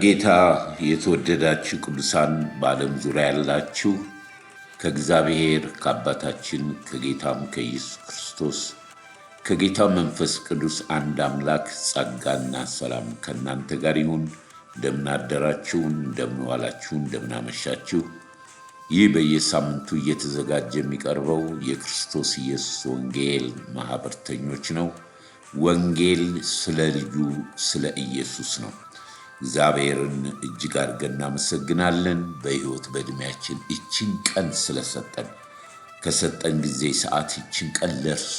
ጌታ የተወደዳችሁ ቅዱሳን በዓለም ዙሪያ ያላችሁ ከእግዚአብሔር ከአባታችን ከጌታም ከኢየሱስ ክርስቶስ ከጌታ መንፈስ ቅዱስ አንድ አምላክ ጸጋና ሰላም ከእናንተ ጋር ይሁን። እንደምን አደራችሁ፣ እንደምን ዋላችሁ፣ እንደምን አመሻችሁ። ይህ በየሳምንቱ እየተዘጋጀ የሚቀርበው የክርስቶስ ኢየሱስ ወንጌል ማህበርተኞች ነው። ወንጌል ስለ ልጁ ስለ ኢየሱስ ነው። እግዚአብሔርን እጅግ አድርገን እናመሰግናለን። በሕይወት በዕድሜያችን ይህችን ቀን ስለሰጠን ከሰጠን ጊዜ ሰዓት ይህችን ቀን ለእርሱ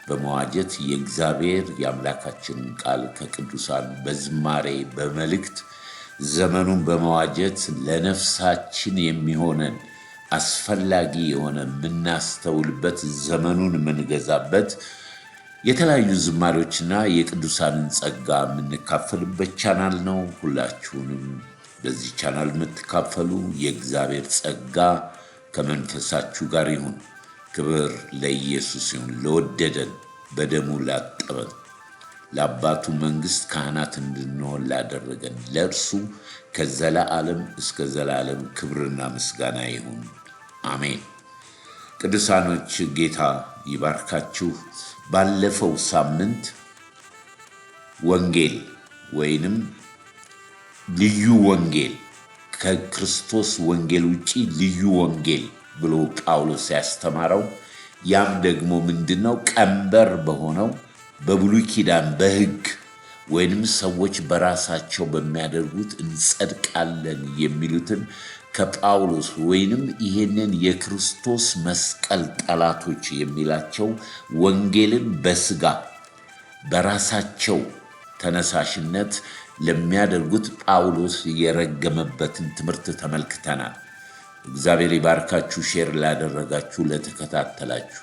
በመዋጀት የእግዚአብሔር የአምላካችንን ቃል ከቅዱሳን በዝማሬ በመልእክት ዘመኑን በመዋጀት ለነፍሳችን የሚሆነን አስፈላጊ የሆነ የምናስተውልበት ዘመኑን የምንገዛበት የተለያዩ ዝማሬዎችና የቅዱሳንን ጸጋ የምንካፈልበት ቻናል ነው። ሁላችሁንም በዚህ ቻናል የምትካፈሉ የእግዚአብሔር ጸጋ ከመንፈሳችሁ ጋር ይሁን። ክብር ለኢየሱስ ይሁን። ለወደደን በደሙ ላጠበን ለአባቱ መንግሥት ካህናት እንድንሆን ላደረገን ለእርሱ ከዘላለም እስከ ዘላለም ክብርና ምስጋና ይሁን። አሜን። ቅዱሳኖች ጌታ ይባርካችሁ። ባለፈው ሳምንት ወንጌል ወይንም ልዩ ወንጌል ከክርስቶስ ወንጌል ውጪ ልዩ ወንጌል ብሎ ጳውሎስ ያስተማረው ያም ደግሞ ምንድነው? ቀንበር በሆነው በብሉይ ኪዳን በሕግ ወይንም ሰዎች በራሳቸው በሚያደርጉት እንጸድቃለን የሚሉትን ከጳውሎስ ወይንም ይሄንን የክርስቶስ መስቀል ጠላቶች የሚላቸው ወንጌልን በስጋ በራሳቸው ተነሳሽነት ለሚያደርጉት ጳውሎስ የረገመበትን ትምህርት ተመልክተናል። እግዚአብሔር ይባርካችሁ። ሼር ላደረጋችሁ፣ ለተከታተላችሁ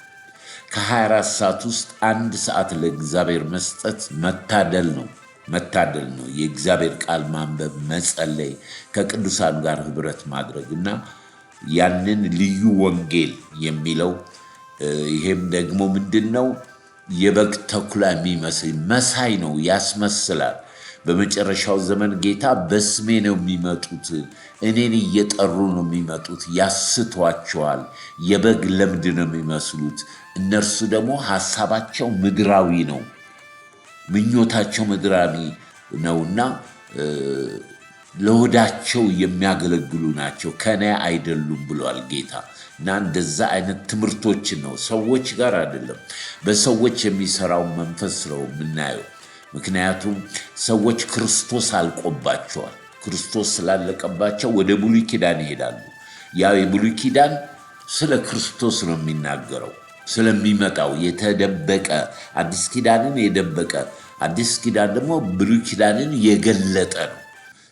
ከ24 ሰዓት ውስጥ 1 ሰዓት ለእግዚአብሔር መስጠት መታደል ነው። የእግዚአብሔር ቃል ማንበብ፣ መጸለይ፣ ከቅዱሳን ጋር ህብረት ማድረግና ያንን ልዩ ወንጌል የሚለው ይሄም ደግሞ ምንድነው? የበግ ተኩላ የሚመስል መሳይ ነው፣ ያስመስላል። በመጨረሻው ዘመን ጌታ በስሜ ነው የሚመጡት፣ እኔን እየጠሩ ነው የሚመጡት፣ ያስቷቸዋል፣ የበግ ለምድ ነው የሚመስሉት። እነርሱ ደግሞ ሐሳባቸው ምድራዊ ነው፣ ምኞታቸው ምድራዊ ነውና ለሆዳቸው የሚያገለግሉ ናቸው፣ ከኔ አይደሉም ብሏል ጌታ። እና እንደዛ አይነት ትምህርቶችን ነው፣ ሰዎች ጋር አይደለም። በሰዎች የሚሰራው መንፈስ ነው የምናየው። ምክንያቱም ሰዎች ክርስቶስ አልቆባቸዋል። ክርስቶስ ስላለቀባቸው ወደ ብሉይ ኪዳን ይሄዳሉ። ያው የብሉይ ኪዳን ስለ ክርስቶስ ነው የሚናገረው፣ ስለሚመጣው የተደበቀ አዲስ ኪዳንን የደበቀ አዲስ ኪዳን ደግሞ ብሉይ ኪዳንን የገለጠ ነው።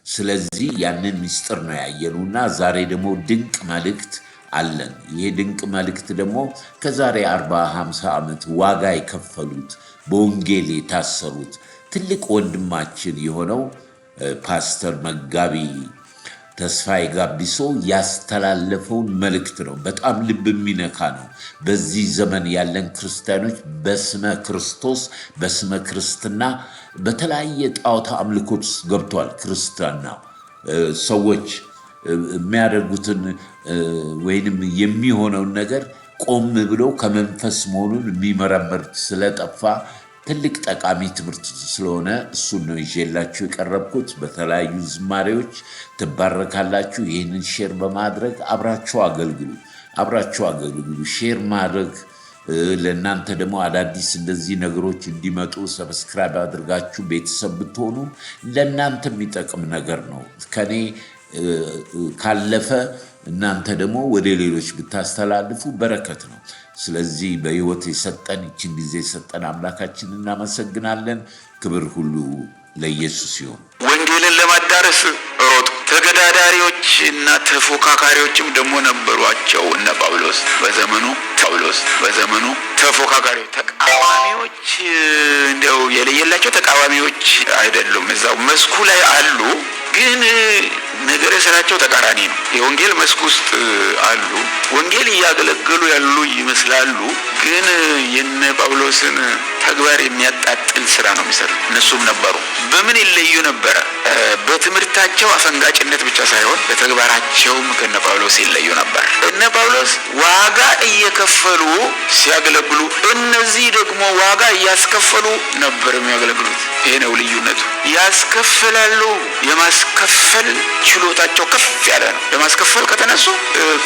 ስለዚህ ያንን ምስጢር ነው ያየነውና ዛሬ ደግሞ ድንቅ መልእክት አለን። ይሄ ድንቅ መልእክት ደግሞ ከዛሬ 40-50 ዓመት ዋጋ የከፈሉት በወንጌል የታሰሩት ትልቅ ወንድማችን የሆነው ፓስተር መጋቢ ተስፋዬ ጋቢሶ ያስተላለፈውን መልእክት ነው። በጣም ልብ የሚነካ ነው። በዚህ ዘመን ያለን ክርስቲያኖች በስመ ክርስቶስ በስመ ክርስትና በተለያየ ጣዖት አምልኮት ውስጥ ገብቷል። ክርስትና ሰዎች የሚያደርጉትን ወይንም የሚሆነውን ነገር ቆም ብሎ ከመንፈስ መሆኑን የሚመረምር ስለጠፋ ትልቅ ጠቃሚ ትምህርት ስለሆነ እሱን ነው ይዤላችሁ የቀረብኩት። በተለያዩ ዝማሬዎች ትባረካላችሁ። ይህንን ሼር በማድረግ አብራችሁ አገልግሉ። ሼር ማድረግ ለእናንተ ደግሞ አዳዲስ እንደዚህ ነገሮች እንዲመጡ ሰብስክራይብ አድርጋችሁ ቤተሰብ ብትሆኑ ለእናንተ የሚጠቅም ነገር ነው። ከኔ ካለፈ እናንተ ደግሞ ወደ ሌሎች ብታስተላልፉ በረከት ነው። ስለዚህ በሕይወት የሰጠን ይችን ጊዜ የሰጠን አምላካችን እናመሰግናለን። ክብር ሁሉ ለኢየሱስ ይሁን። ወንጌልን ለማዳረስ ሮጡ። ተገዳዳሪዎች እና ተፎካካሪዎችም ደግሞ ነበሯቸው። እነ ጳውሎስ በዘመኑ ተፎካካሪዎች፣ ተቃዋሚዎች እንደው የለየላቸው ተቃዋሚዎች አይደሉም። እዛው መስኩ ላይ አሉ፣ ግን ነገረ ስራቸው ተቃራኒ ነው። የወንጌል መስክ ውስጥ አሉ፣ ወንጌል እያገለገሉ ያሉ ይመስላሉ፣ ግን የነ ጳውሎስን ተግባር የሚያጣጥል ስራ ነው የሚሰሩት። እነሱም ነበሩ። በምን ይለዩ ነበረ? በትምህርታቸው አፈንጋጭነት ብቻ ሳይሆን በተግባራቸውም ከነ ጳውሎስ ይለዩ ነበር። እነ ጳውሎስ ዋጋ እየከፈሉ ሲያገለግሉ፣ እነዚህ ደግሞ ዋጋ እያስከፈሉ ነበር የሚያገለግሉት። ይሄ ነው ልዩነቱ። ያስከፍላሉ። የማስከፈል ችሎታቸው ከፍ ያለ ነው። ለማስከፈል ከተነሱ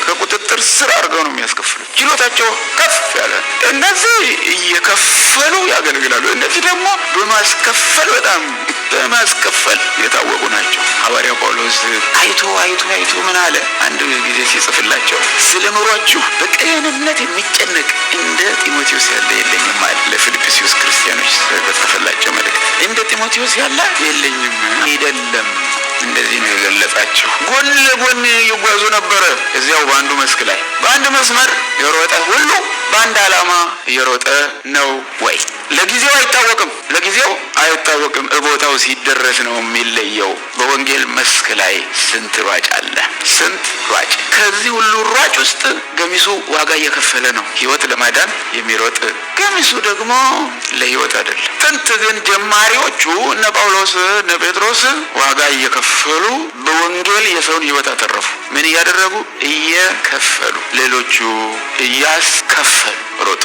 ከቁጥጥር ስር አድርገው ነው የሚያስከፍሉት። ችሎታቸው ከፍ ያለ ነው። እነዚህ እየከፈሉ ያገለግላሉ። እነዚህ ደግሞ በማስከፈል በጣም በማስከፈል የታወቁ ናቸው። ሐዋርያው ጳውሎስ አይቶ ምን አለ? አንድ ጊዜ ሲጽፍላቸው ስለ ኑሯችሁ በቅንነት የሚጨነቅ እንደ ጢሞቴዎስ ያለ የለኝም አለ። ለፊልጵስዩስ ክርስቲያኖች በጻፈላቸው መልእክት እንደ ጢሞቴዎስ ያለ የለኝም አይደለም። እንደዚህ ነው የገለጻቸው። ጎን ለጎን ይጓዙ ነበረ። እዚያው በአንዱ መስክ ላይ በአንድ መስመር የሮጠ ሁሉ በአንድ ዓላማ እየሮጠ ነው ወይ? ለጊዜው አይታወቅም። ቦታው ሲደረስ ነው የሚለየው። በወንጌል መስክ ላይ ስንት ሯጭ አለ? ስንት ሯጭ። ከዚህ ሁሉ ሯጭ ውስጥ ገሚሱ ዋጋ እየከፈለ ነው ሕይወት ለማዳን የሚሮጥ፣ ገሚሱ ደግሞ ለሕይወት አይደለም። ጥንት ግን ጀማሪዎቹ እነ ጳውሎስ እነ ጴጥሮስ ዋጋ እየከፈሉ በወንጌል የሰውን ሕይወት አተረፉ። ምን እያደረጉ? እየከፈሉ። ሌሎቹ እያስከፈሉ ሮጡ።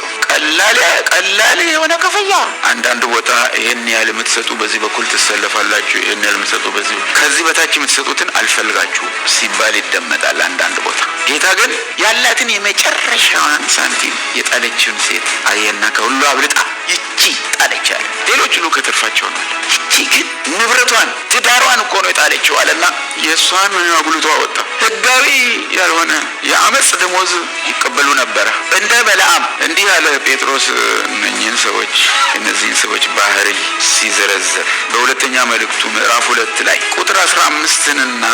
ቀላል የሆነ ክፍያ። አንዳንድ ቦታ ይሄን ያህል የምትሰጡ በዚህ በኩል ትሰለፋላችሁ፣ ይሄን ያህል የምትሰጡ በዚህ፣ ከዚህ በታች የምትሰጡትን አልፈልጋችሁ ሲባል ይደመጣል አንዳንድ ቦታ። ጌታ ግን ያላትን የመጨረሻዋን ሳንቲም የጣለችውን ሴት አየና ከሁሉ አብልጣ ይቺ ጣለቻል። ሌሎች ሁሉ ከትርፋቸው ነው። ይቺ ግን ንብረቷን ትዳሯን እኮ ነው የጣለችው አለና የእሷን አጉልቶ አወጣ። ህጋዊ ያልሆነ የአመፅ ደሞዝ ይቀበሉ ነበረ። እንደ በለዓም እንዲህ ያለ ጴጥሮስ እነዚህን ሰዎች ባህሪ ሲዘረዘር በሁለተኛ መልእክቱ ምዕራፍ 2 ላይ ቁጥር 15ና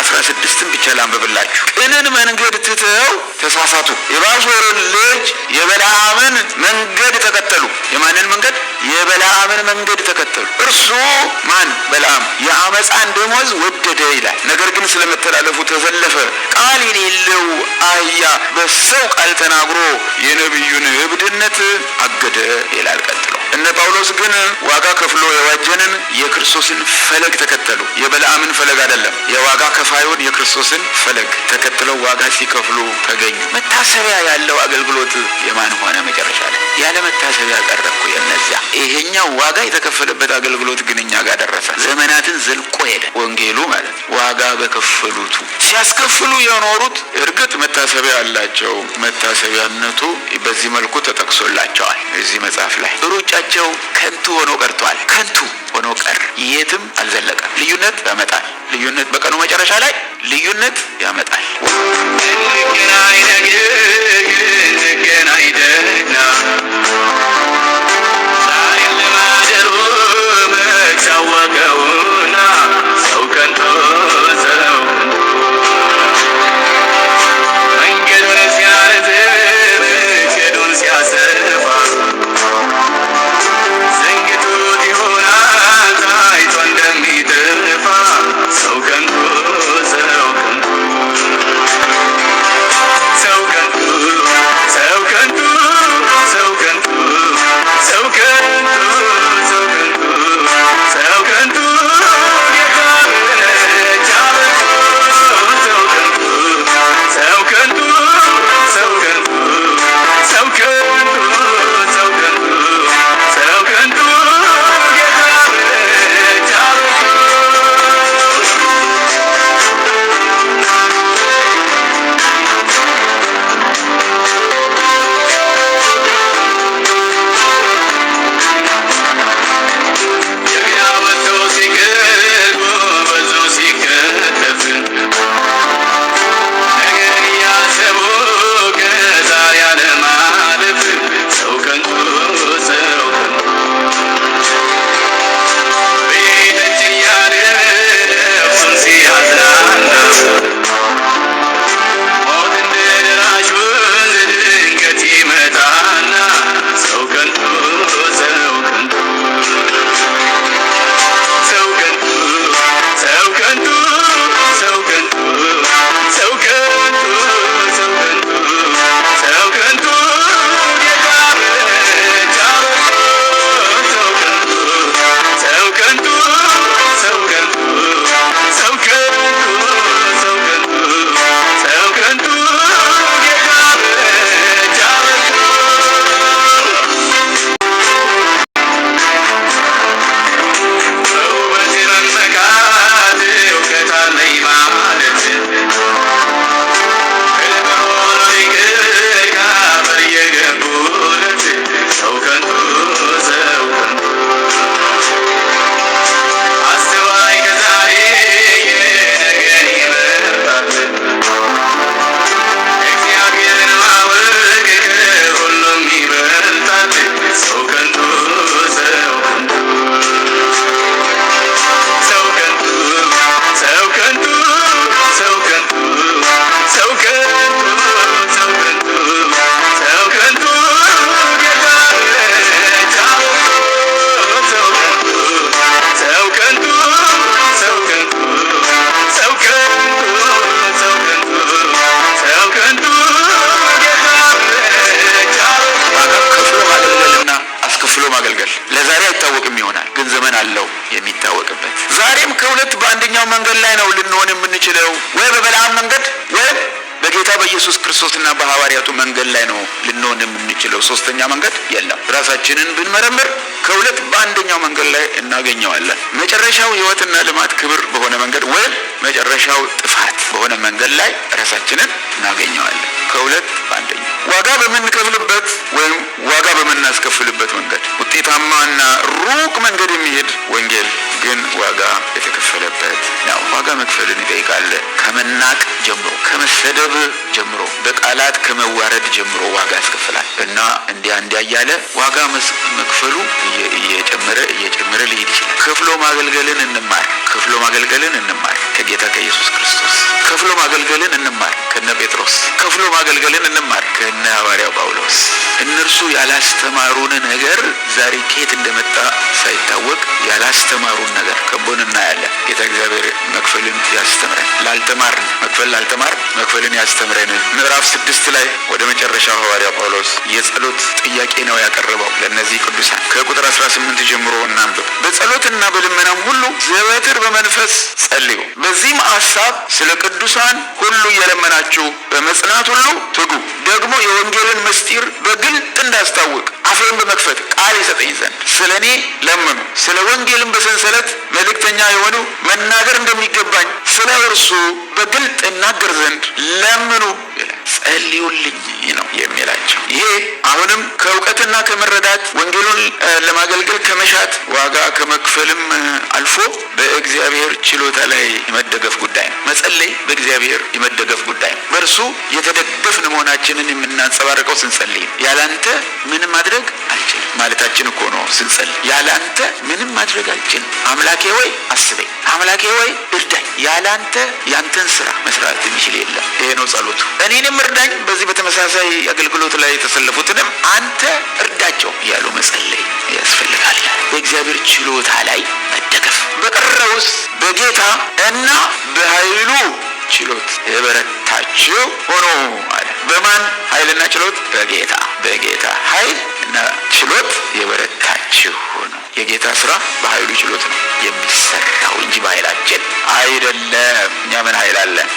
16 ብቻ ላንብብላችሁ። ቅንን መንገድ ትተው ተሳሳቱ፣ የባሶርን ልጅ የበለዓምን መንገድ ተከተሉ። የማንን መንገድ? የበለዓምን መንገድ ተከተሉ። እርሱ ማን? በለዓም የአመፃን ደሞዝ ወደደ ይላል። ነገር ግን ስለመተላለፉ ተዘለፈ። ቃል የሌለው አህያ በሰው ቃል ተናግሮ የነቢዩን እብድነት አገደ ይላል። ቀጥሎ እነ ጳውሎስ ግን ዋጋ ከፍሎ የዋጀንን የክርስቶስን ፈለግ ተከተሉ። የበለዓምን ፈለግ አይደለም፣ የዋጋ ከፋዩን የክርስቶስን ፈለግ ተከትለው ዋጋ ሲከፍሉ ተገኙ። መታሰቢያ ያለው አገልግሎት የማን ሆነ? መጨረሻ ላይ ያለ መታሰቢያ ቀረኩ የነዚያ። ይሄኛው ዋጋ የተከፈለበት አገልግሎት ግን እኛ ጋር ደረሰ። ዘመናትን ዘልቆ ሄደ። ወንጌሉ ማለት ዋጋ በከፈሉቱ ሲያስከፍሉ የኖሩት እርግጥ መታሰቢያ አላቸው። መታሰቢያነቱ በዚህ መልኩ ተጠቅሶላቸዋል እዚህ መጽሐፍ ላይ። ሩጫቸው ከንቱ ሆኖ ቀርቷል። ከንቱ ሆኖ ቀር፣ የትም አልዘለቀም። ልዩነት ያመጣል። ልዩነት በቀኑ መጨረሻ ላይ ልዩነት ያመጣል። So ዛሬም ከሁለት በአንደኛው መንገድ ላይ ነው ልንሆን የምንችለው። ወይ በበለዓም መንገድ ወይም በጌታ በኢየሱስ ክርስቶስና በሐዋርያቱ መንገድ ላይ ነው ልንሆን የምንችለው። ሶስተኛ መንገድ የለም። ራሳችንን ብንመረምር ከሁለት በአንደኛው መንገድ ላይ እናገኘዋለን። መጨረሻው ሕይወትና ልማት ክብር በሆነ መንገድ ወይም መጨረሻው ጥፋት በሆነ መንገድ ላይ ራሳችንን እናገኘዋለን። ከሁለት በአንደኛው ዋጋ በምንከፍልበት ወይም ዋጋ በምናስከፍልበት መንገድ ውጤታማና ሩቅ መንገድ የሚሄድ ወንጌል ግን ዋጋ የተከፈለበት ነው። ዋጋ መክፈልን ይጠይቃል። ከመናቅ ጀምሮ፣ ከመሰደብ ጀምሮ፣ በቃላት ከመዋረድ ጀምሮ ዋጋ ያስከፍላል እና እንዲያ እያለ ዋጋ መክፈሉ እየጨመረ ሊሄድ ይችላል። ከፍሎ ማገልገልን እንማር። ከጌታ ከኢየሱስ ክርስቶስ ከፍሎ ማገልገልን እንማር። ከነ ጴጥሮስ ከፍሎ ማገልገልን እንማር። ከነ ሐዋርያው ጳውሎስ እነርሱ ያላስተማሩን ነገር ዛሬ ከየት እንደመጣ ሳይታወቅ ያላስተማሩን ነገር ከቦን እናያለን። ጌታ እግዚአብሔር መክፈልን ያስተምረን። መክፈልን ያስተምረን። ምዕራፍ 6 ላይ ወደ መጨረሻው ሐዋርያው ጳውሎስ የጸሎት ጥያቄ ነው ያቀረበው ለእነዚህ ቅዱሳን። ከቁጥር 18 ጀምሮ እናንብብ። በጸሎትና በልመናም ሁሉ ዘወትር በመንፈስ ጸልዩ፣ በዚህም ሐሳብ ስለ ቅዱሳን ሁሉ እየለመናችሁ በመጽናት ሁሉ ትጉ። ደግሞ የወንጌልን ምስጢር በግልጥ እንዳስታውቅ አፌን በመክፈት ቃል ይሰጠኝ ዘንድ ስለ እኔ ለምኑ። ስለ ወንጌልን በሰንሰለት መልእክተኛ የሆኑ መናገር እንደሚገባኝ ስለ እርሱ በግልጥ እናገር ዘንድ ለምኑ ይላል። ጸልዩልኝ ነው የሚላቸው። ይሄ አሁንም ከእውቀትና ከመረዳት ወንጌሉን ለማገልገል ከመሻት ዋጋ ከመክፈልም አልፎ በእግዚአብሔር ችሎታ ላይ የመደገፍ ጉዳይ ነው። መጸለይ በእግዚአብሔር የመደገፍ ጉዳይ ነው። በእርሱ የተደገፍን መሆናችንን የምናንጸባርቀው ስንጸልይ ያላንተ ምንም ማድረግ አልችልም ማለታችን እኮ ነው። ስንጸልይ ያላንተ ምንም ማድረግ አልችልም፣ አምላኬ ሆይ አስበኝ፣ አምላኬ ሆይ እርዳኝ፣ ያላንተ ያንተን ስራ መስራት የሚችል የለም። ይሄ ነው ጸሎቱ። እኔንም እርዳኝ፣ በዚህ በተመሳሳይ አገልግሎት ላይ የተሰለፉትንም አንተ እርዳቸው እያሉ መጸለይ ያስፈልጋል። በእግዚአብሔር ችሎታ ላይ መደገፍ። በቀረውስ በጌታ እና በኃይሉ ችሎት የበረታችሁ ሆኖ አለ። በማን ኃይልና ችሎት? በጌታ ኃይል እና ችሎት የበረታችሁ ሆኖ። የጌታ ስራ በኃይሉ ችሎት ነው የሚሰራው እንጂ በኃይላችን አይደለም። እኛ ምን ኃይል አለን?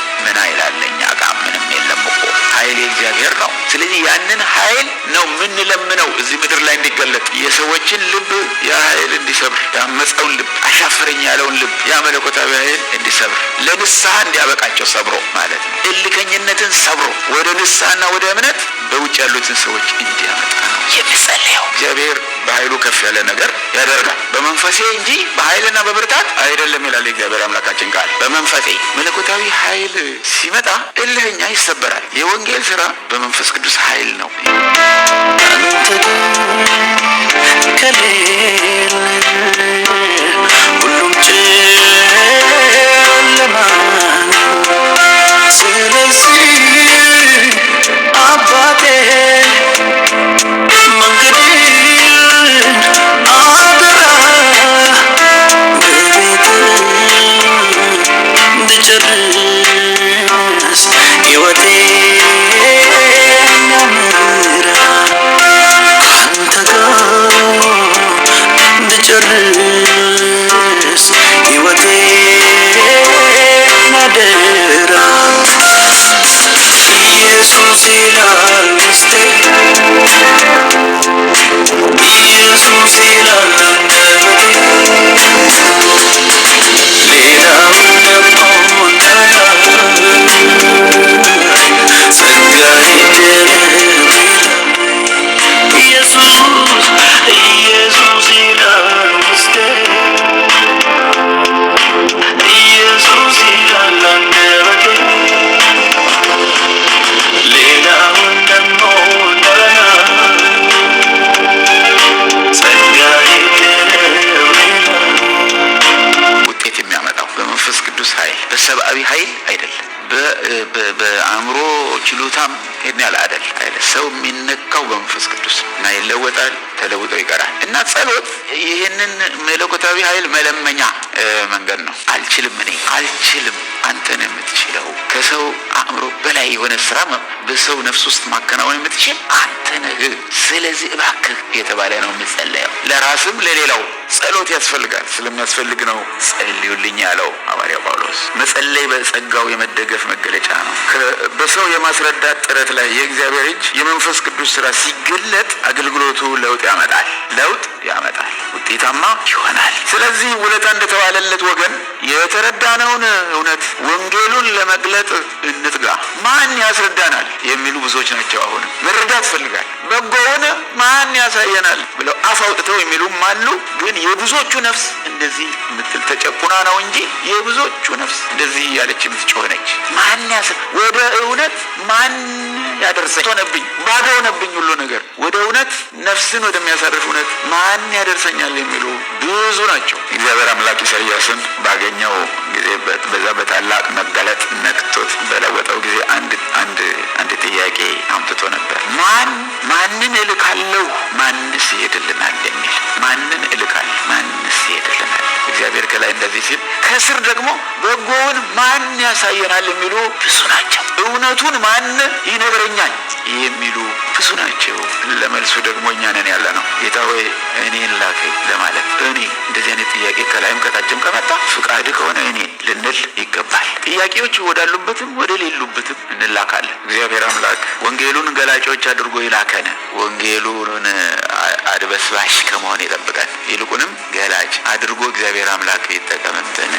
እኛ ጋር ምንም የለም እኮ። ኃይል የእግዚአብሔር ነው። ስለዚህ ያንን ኃይል ነው የምንለምነው እዚህ ምድር ላይ እንዲገለጥ። የሰዎችን ልብ ያ ኃይል እንዲሰብር፣ ያመፀውን ልብ፣ አሻፈረኝ ያለውን ልብ ያ መለኮታዊ ኃይል እንዲሰብር፣ ለንስሐ እንዲያበቃቸው ሰብሮ ማለት ነው። እልከኝነትን ሰብሮ ወደ ንስሐና ወደ እምነት በውጭ ያሉትን ሰዎች እንዲያመጣ ነው የሚጸልየው። እግዚአብሔር በኃይሉ ከፍ ያለ ነገር ያደርጋል። በመንፈሴ እንጂ በኃይልና በብርታት አይደለም ይላል እግዚአብሔር አምላካችን ቃል። በመንፈሴ መለኮታዊ ኃይል ሲመጣ እልህኛ ይሰበራል። የወንጌል ስራ በመንፈስ ቅዱስ ኃይል ነው። ሁሉም ጨለማ ነው። ስለዚህ አባቴ መንገዴን አደራ በቤት እንድጨርስ ሕይወቴን አምራ ካንተ ጋር እንድጨርስ ሕይወቴን አደራ ኢየሱስ ይላል ውስጤ፣ ኢየሱስ ይላል አንደበቴ፣ ሌላውን ደግሞ ጸጋ ይደረግ ኢየሱስ ይላል ውስጤ፣ ኢየሱስ ይላል አንደበቴ፣ ሌላውን ደግሞ ጸጋ ይደረግ። ውጤት የሚያመጣው በመንፈስ ቅዱስ ኃይል፣ በሰብአዊ ኃይል አይደለም። በአእምሮ ችሎታም ሄድን ያለ አይደል። ሰው የሚነካው በመንፈስ ቅዱስ እና ይለወጣል፣ ተለውጦ ይቀራል። እና ጸሎት ይህንን መለኮታዊ ኃይል መለመኛ መንገድ ነው። አልችልም፣ አንተን የምትችለው ከሰው አእምሮ በላይ የሆነ ስራ በሰው ነፍስ ውስጥ ማከናወን የምትችል አንተ ነህ። ስለዚህ እባክህ የተባለ ነው የሚጸለየው። ለራስም ለሌላው ጸሎት ያስፈልጋል። ስለሚያስፈልግ ነው ጸልዩልኝ ያለው ሐዋርያው ጳውሎስ። መጸለይ በጸጋው የመደገፍ መገለጫ ነው። በሰው የማስረዳት ጥረት ላይ የእግዚአብሔር እጅ የመንፈስ ቅዱስ ስራ ሲገለጥ አገልግሎቱ ለውጥ ያመጣል፣ ውጤታማ ይሆናል። ስለዚህ ውለታ እንደተባለለት ወገን የተረዳነውን እውነት ወንጌሉን ለመግለጥ እንትጋ። ማን ያስረዳናል የሚሉ ብዙዎች ናቸው። አሁን መረዳት ፈልጋል። በጎውን ማን ያሳየናል ብለው አፍ አውጥተው የሚሉም አሉ። ግን የብዙዎቹ ነፍስ እንደዚህ የምትል ተጨቁና ነው እንጂ የብዙዎቹ ነፍስ እንደዚህ ያለች የምትጮህ ነች። ወደ እውነት ማን ያደርሰኝ ሆነብኝ፣ ባዶ ሆነብኝ ሁሉ ነገር። ወደ እውነት ነፍስን ወደሚያሳርፍ እውነት ማን ያደርሰኛል የሚሉ ብዙ ናቸው። እግዚአብሔር አምላክ ኢሳይያስን ባገኘው ጊዜ በዛ በታላቅ መገለጥ ነክቶት በለወጠው ጊዜ አንድ ጥያቄ አምጥቶ ነበር። ማንን እልካለሁ ማንስ ይሄድልናል የሚል። ማንን እልካለሁ ማንስ ይሄድልናል? እግዚአብሔር ከላይ እንደዚህ ሲል ከስር ደግሞ በጎውን ማን ያሳየናል የሚሉ ብዙ ናቸው። እውነቱን ማን ይነግረኛል የሚሉ ብዙ ናቸው። ለመልሱ ደግሞ እኛ ነን ያለ ነው። ጌታ ሆይ እኔን ላከኝ ለማለት እኔ እንደዚህ አይነት ጥያቄ ከላይም ከታችም ከመጣ ፍቃድ ከሆነ እኔ ልንል ይገባል። ጥያቄዎች ወዳሉበትም ወደ ሌሉበትም እንላካለን። እግዚአብሔር አምላክ ወንጌሉን ገላጮች አድርጎ ይላከን። ወንጌሉን አድበስባሽ ከመሆን ይጠብቀን። ይልቁንም ገላጭ አድርጎ እግዚአብሔር አምላክ ይጠቀምብን።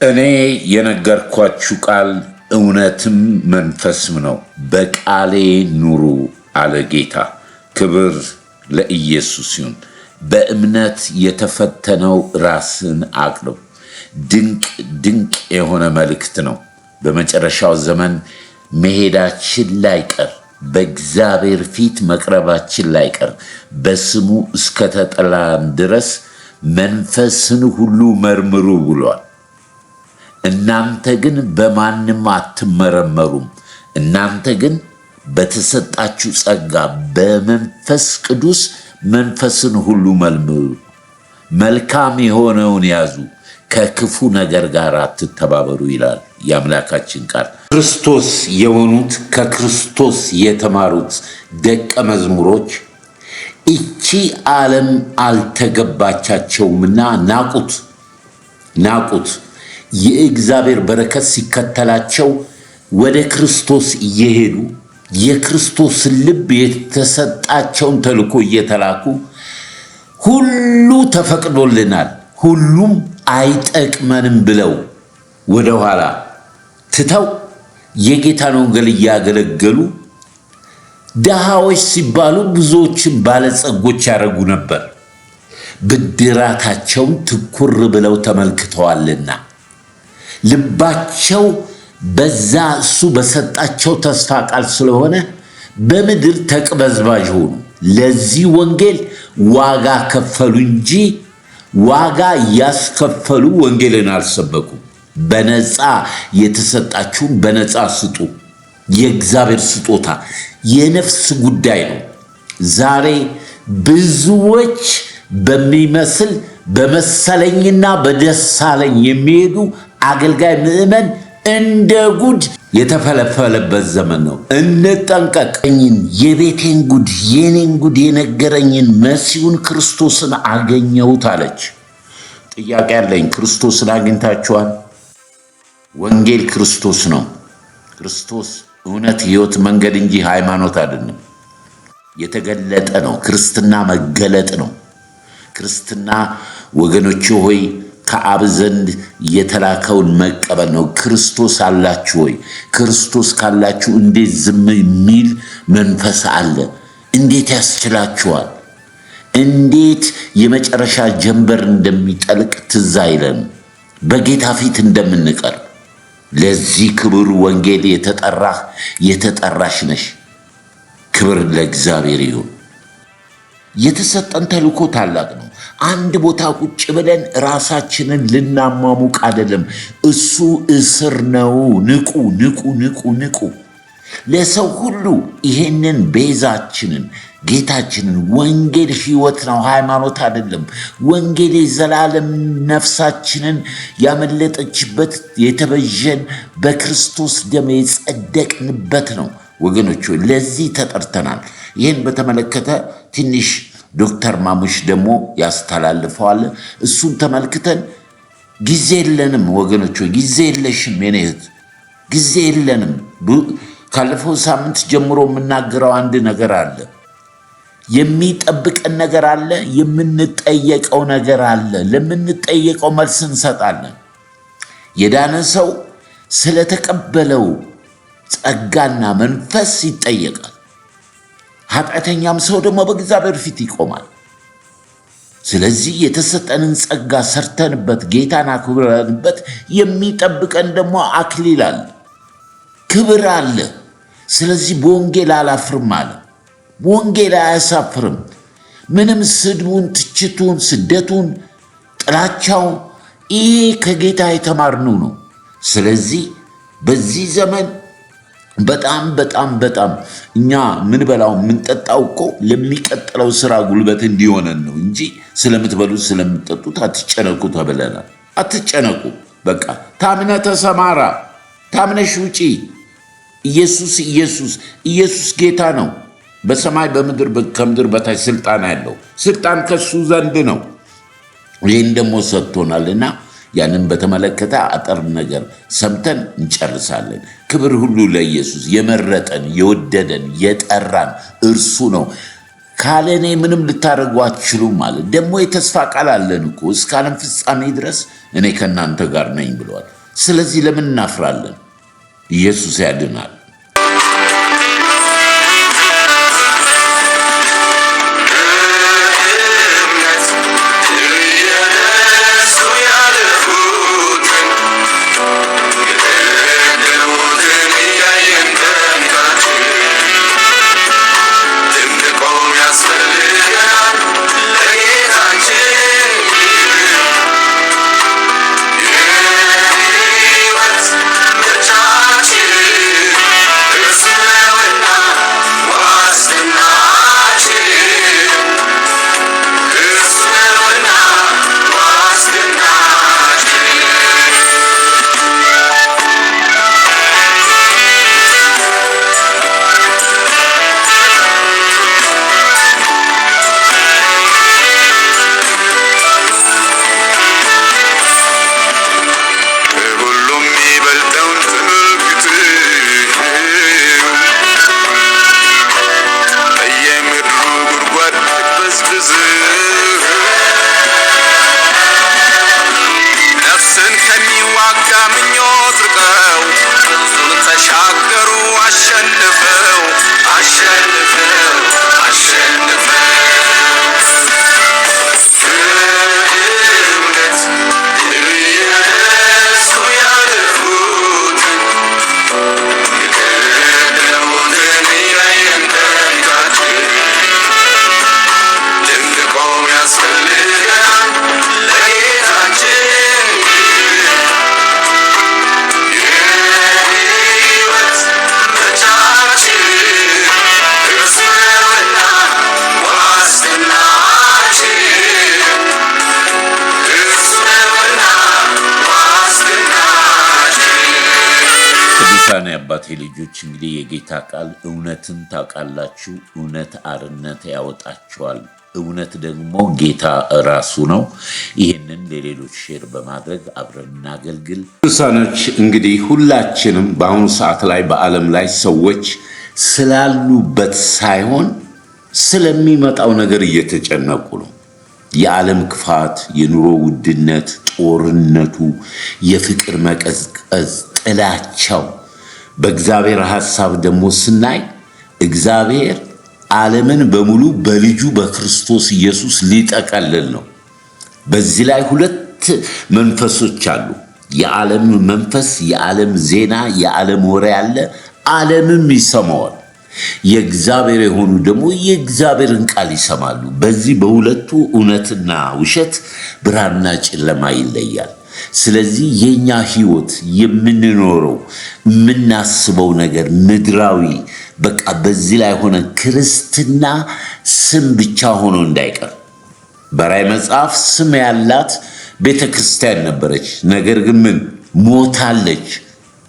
እኔ የነገርኳችሁ ቃል እውነትም መንፈስም ነው። በቃሌ ኑሩ አለ ጌታ። ክብር ለኢየሱስ ይሁን። በእምነት የተፈተነው ራስን አቅርብ። ድንቅ የሆነ መልእክት ነው። በመጨረሻው ዘመን መሄዳችን ላይቀር፣ በእግዚአብሔር ፊት መቅረባችን ላይቀር፣ በስሙ እስከተጠላን ድረስ መንፈስን ሁሉ መርምሩ ብሏል። እናንተ ግን በማንም አትመረመሩም። እናንተ ግን በተሰጣችሁ ጸጋ በመንፈስ ቅዱስ መንፈስን ሁሉ መርምሩ፣ መልካም የሆነውን ያዙ፣ ከክፉ ነገር ጋር አትተባበሩ ይላል የአምላካችን ቃል። ክርስቶስ የሆኑት ከክርስቶስ የተማሩት ደቀ መዝሙሮች እቺ ዓለም አልተገባቻቸውምና ናቁት። የእግዚአብሔር በረከት ሲከተላቸው ወደ ክርስቶስ እየሄዱ የክርስቶስን ልብ የተሰጣቸውን ተልኮ እየተላኩ ሁሉ ተፈቅዶልናል፣ ሁሉም አይጠቅመንም ብለው ወደኋላ ትተው የጌታን ወንጌል እያገለገሉ ድሃዎች ሲባሉ ብዙዎችን ባለጸጎች ያደረጉ ነበር። ብድራታቸውን ትኩር ብለው ተመልክተዋልና ልባቸው በዛ እሱ በሰጣቸው ተስፋ ቃል ስለሆነ በምድር ተቅበዝባዥ ሆኑ። ለዚህ ወንጌል ዋጋ ከፈሉ እንጂ ዋጋ ያስከፈሉ ወንጌልን አልሰበኩም። በነፃ የተሰጣችሁን በነፃ ስጡ። የእግዚአብሔር ስጦታ የነፍስ ጉዳይ ነው። ዛሬ ብዙዎች በሚመስል በመሰለኝና በደሳለኝ የሚሄዱ አገልጋይ ምዕመን እንደ ጉድ የተፈለፈለበት ዘመን ነው። እንጠንቀቅ። የቤቴን ጉድ የኔን ጉድ የነገረኝን መሲሁን ክርስቶስን አገኘሁት አለች። ጥያቄ አለኝ። ክርስቶስን አግኝታችኋል? ወንጌል ክርስቶስ ነው። ክርስቶስ እውነት፣ ሕይወት፣ መንገድ እንጂ ሃይማኖት አይደለም። የተገለጠ ነው። ክርስትና መገለጥ ነው። ክርስትና ወገኖች ሆይ ከአብ ዘንድ የተላከውን መቀበል ነው። ክርስቶስ አላችሁ ወይ? ክርስቶስ ካላችሁ እንዴት ዝም የሚል መንፈስ አለ? እንዴት ያስችላችኋል? እንዴት የመጨረሻ ጀንበር እንደሚጠልቅ ትዝ አይለን? በጌታ ፊት እንደምንቀር ለዚህ ክብር ወንጌል የተጠራሽ ነሽ። ክብር ለእግዚአብሔር ይሁን። የተሰጠን ተልእኮ ታላቅ ነው። አንድ ቦታ ቁጭ ብለን ራሳችንን ልናሟሙቅ አይደለም። እሱ እስር ነው። ንቁ። ለሰው ሁሉ ይሄንን ቤዛችንን ጌታችንን ወንጌል ሕይወት ነው፣ ሃይማኖት አይደለም። ወንጌል የዘላለም ነፍሳችንን ያመለጠችበት የተበጀን በክርስቶስ ደም የጸደቅንበት ነው። ወገኖች ለዚህ ተጠርተናል። ይህን በተመለከተ ትንሽ ዶክተር ማሙሽ ደግሞ ያስተላልፈዋል። እሱን ተመልክተን ጊዜ የለንም ወገኖች፣ ጊዜ የለሽም የኔ እህት፣ ጊዜ የለንም። ካለፈው ሳምንት ጀምሮ የምናገረው አንድ ነገር አለ። የሚጠብቀን ነገር አለ። የምንጠየቀው ነገር አለ። ለምንጠየቀው መልስ እንሰጣለን። የዳነ ሰው ስለተቀበለው ጸጋና መንፈስ ይጠየቃል። ኃጢአተኛም ሰው ደግሞ በእግዚአብሔር ፊት ይቆማል። ስለዚህ የተሰጠንን ጸጋ ሰርተንበት ጌታን አክብረንበት የሚጠብቀን ደግሞ አክሊል አለ፣ ክብር አለ። ስለዚህ በወንጌል አላፍርም አለ። ወንጌል አያሳፍርም። ምንም ስድቡን፣ ትችቱን፣ ስደቱን፣ ጥላቻውን ይሄ ከጌታ የተማርነው ነው። ስለዚህ በዚህ ዘመን በጣም እኛ ምንበላው ምንጠጣው እኮ ለሚቀጥለው ስራ ጉልበት እንዲሆነን ነው እንጂ ስለምትበሉት ስለምትጠጡት አትጨነቁ ተብለናል። አትጨነቁ። በቃ ታምነ ተሰማራ፣ ታምነሽ ውጪ። ኢየሱስ ጌታ ነው። በሰማይ በምድር ከምድር በታች ስልጣን ያለው ስልጣን ከሱ ዘንድ ነው። ይህን ደግሞ ሰጥቶናልና ያንን በተመለከተ አጠር ነገር ሰምተን እንጨርሳለን። ክብር ሁሉ ለኢየሱስ። የመረጠን የወደደን የጠራን እርሱ ነው። ካለ እኔ ምንም ልታደርጉ አትችሉም አለ። ደግሞ የተስፋ ቃል አለን እኮ እስከ ዓለም ፍጻሜ ድረስ እኔ ከእናንተ ጋር ነኝ ብሏል። ስለዚህ ለምን እናፍራለን? ኢየሱስ ያድናል። አባቴ ልጆች እንግዲህ የጌታ ቃል እውነትን ታውቃላችሁ፣ እውነት አርነት ያወጣችኋል። እውነት ደግሞ ጌታ ራሱ ነው። ይህንን ለሌሎች ሼር በማድረግ አብረን እናገልግል። ቅዱሳኖች እንግዲህ ሁላችንም በአሁኑ ሰዓት ላይ በዓለም ላይ ሰዎች ስላሉበት ሳይሆን ስለሚመጣው ነገር እየተጨነቁ ነው። የዓለም ክፋት፣ የኑሮ ውድነት፣ ጦርነቱ፣ የፍቅር መቀዝቀዝ፣ ጥላቻው በእግዚአብሔር ሐሳብ ደግሞ ስናይ እግዚአብሔር ዓለምን በሙሉ በልጁ በክርስቶስ ኢየሱስ ሊጠቀልል ነው። በዚህ ላይ ሁለት መንፈሶች አሉ። የዓለም መንፈስ፣ የዓለም ዜና፣ የዓለም ወሬ አለ። ዓለምም ይሰማዋል። የእግዚአብሔር የሆኑ ደግሞ የእግዚአብሔርን ቃል ይሰማሉ። በዚህ በሁለቱ እውነትና ውሸት፣ ብርሃንና ጨለማ ይለያል። ስለዚህ የኛ ህይወት የምንኖረው የምናስበው ነገር ምድራዊ በቃ በዚህ ላይ ሆነ ክርስትና ስም ብቻ ሆኖ እንዳይቀር። በራዕይ መጽሐፍ ስም ያላት ቤተክርስቲያን ነበረች። ነገር ግን ምን ሞታለች፣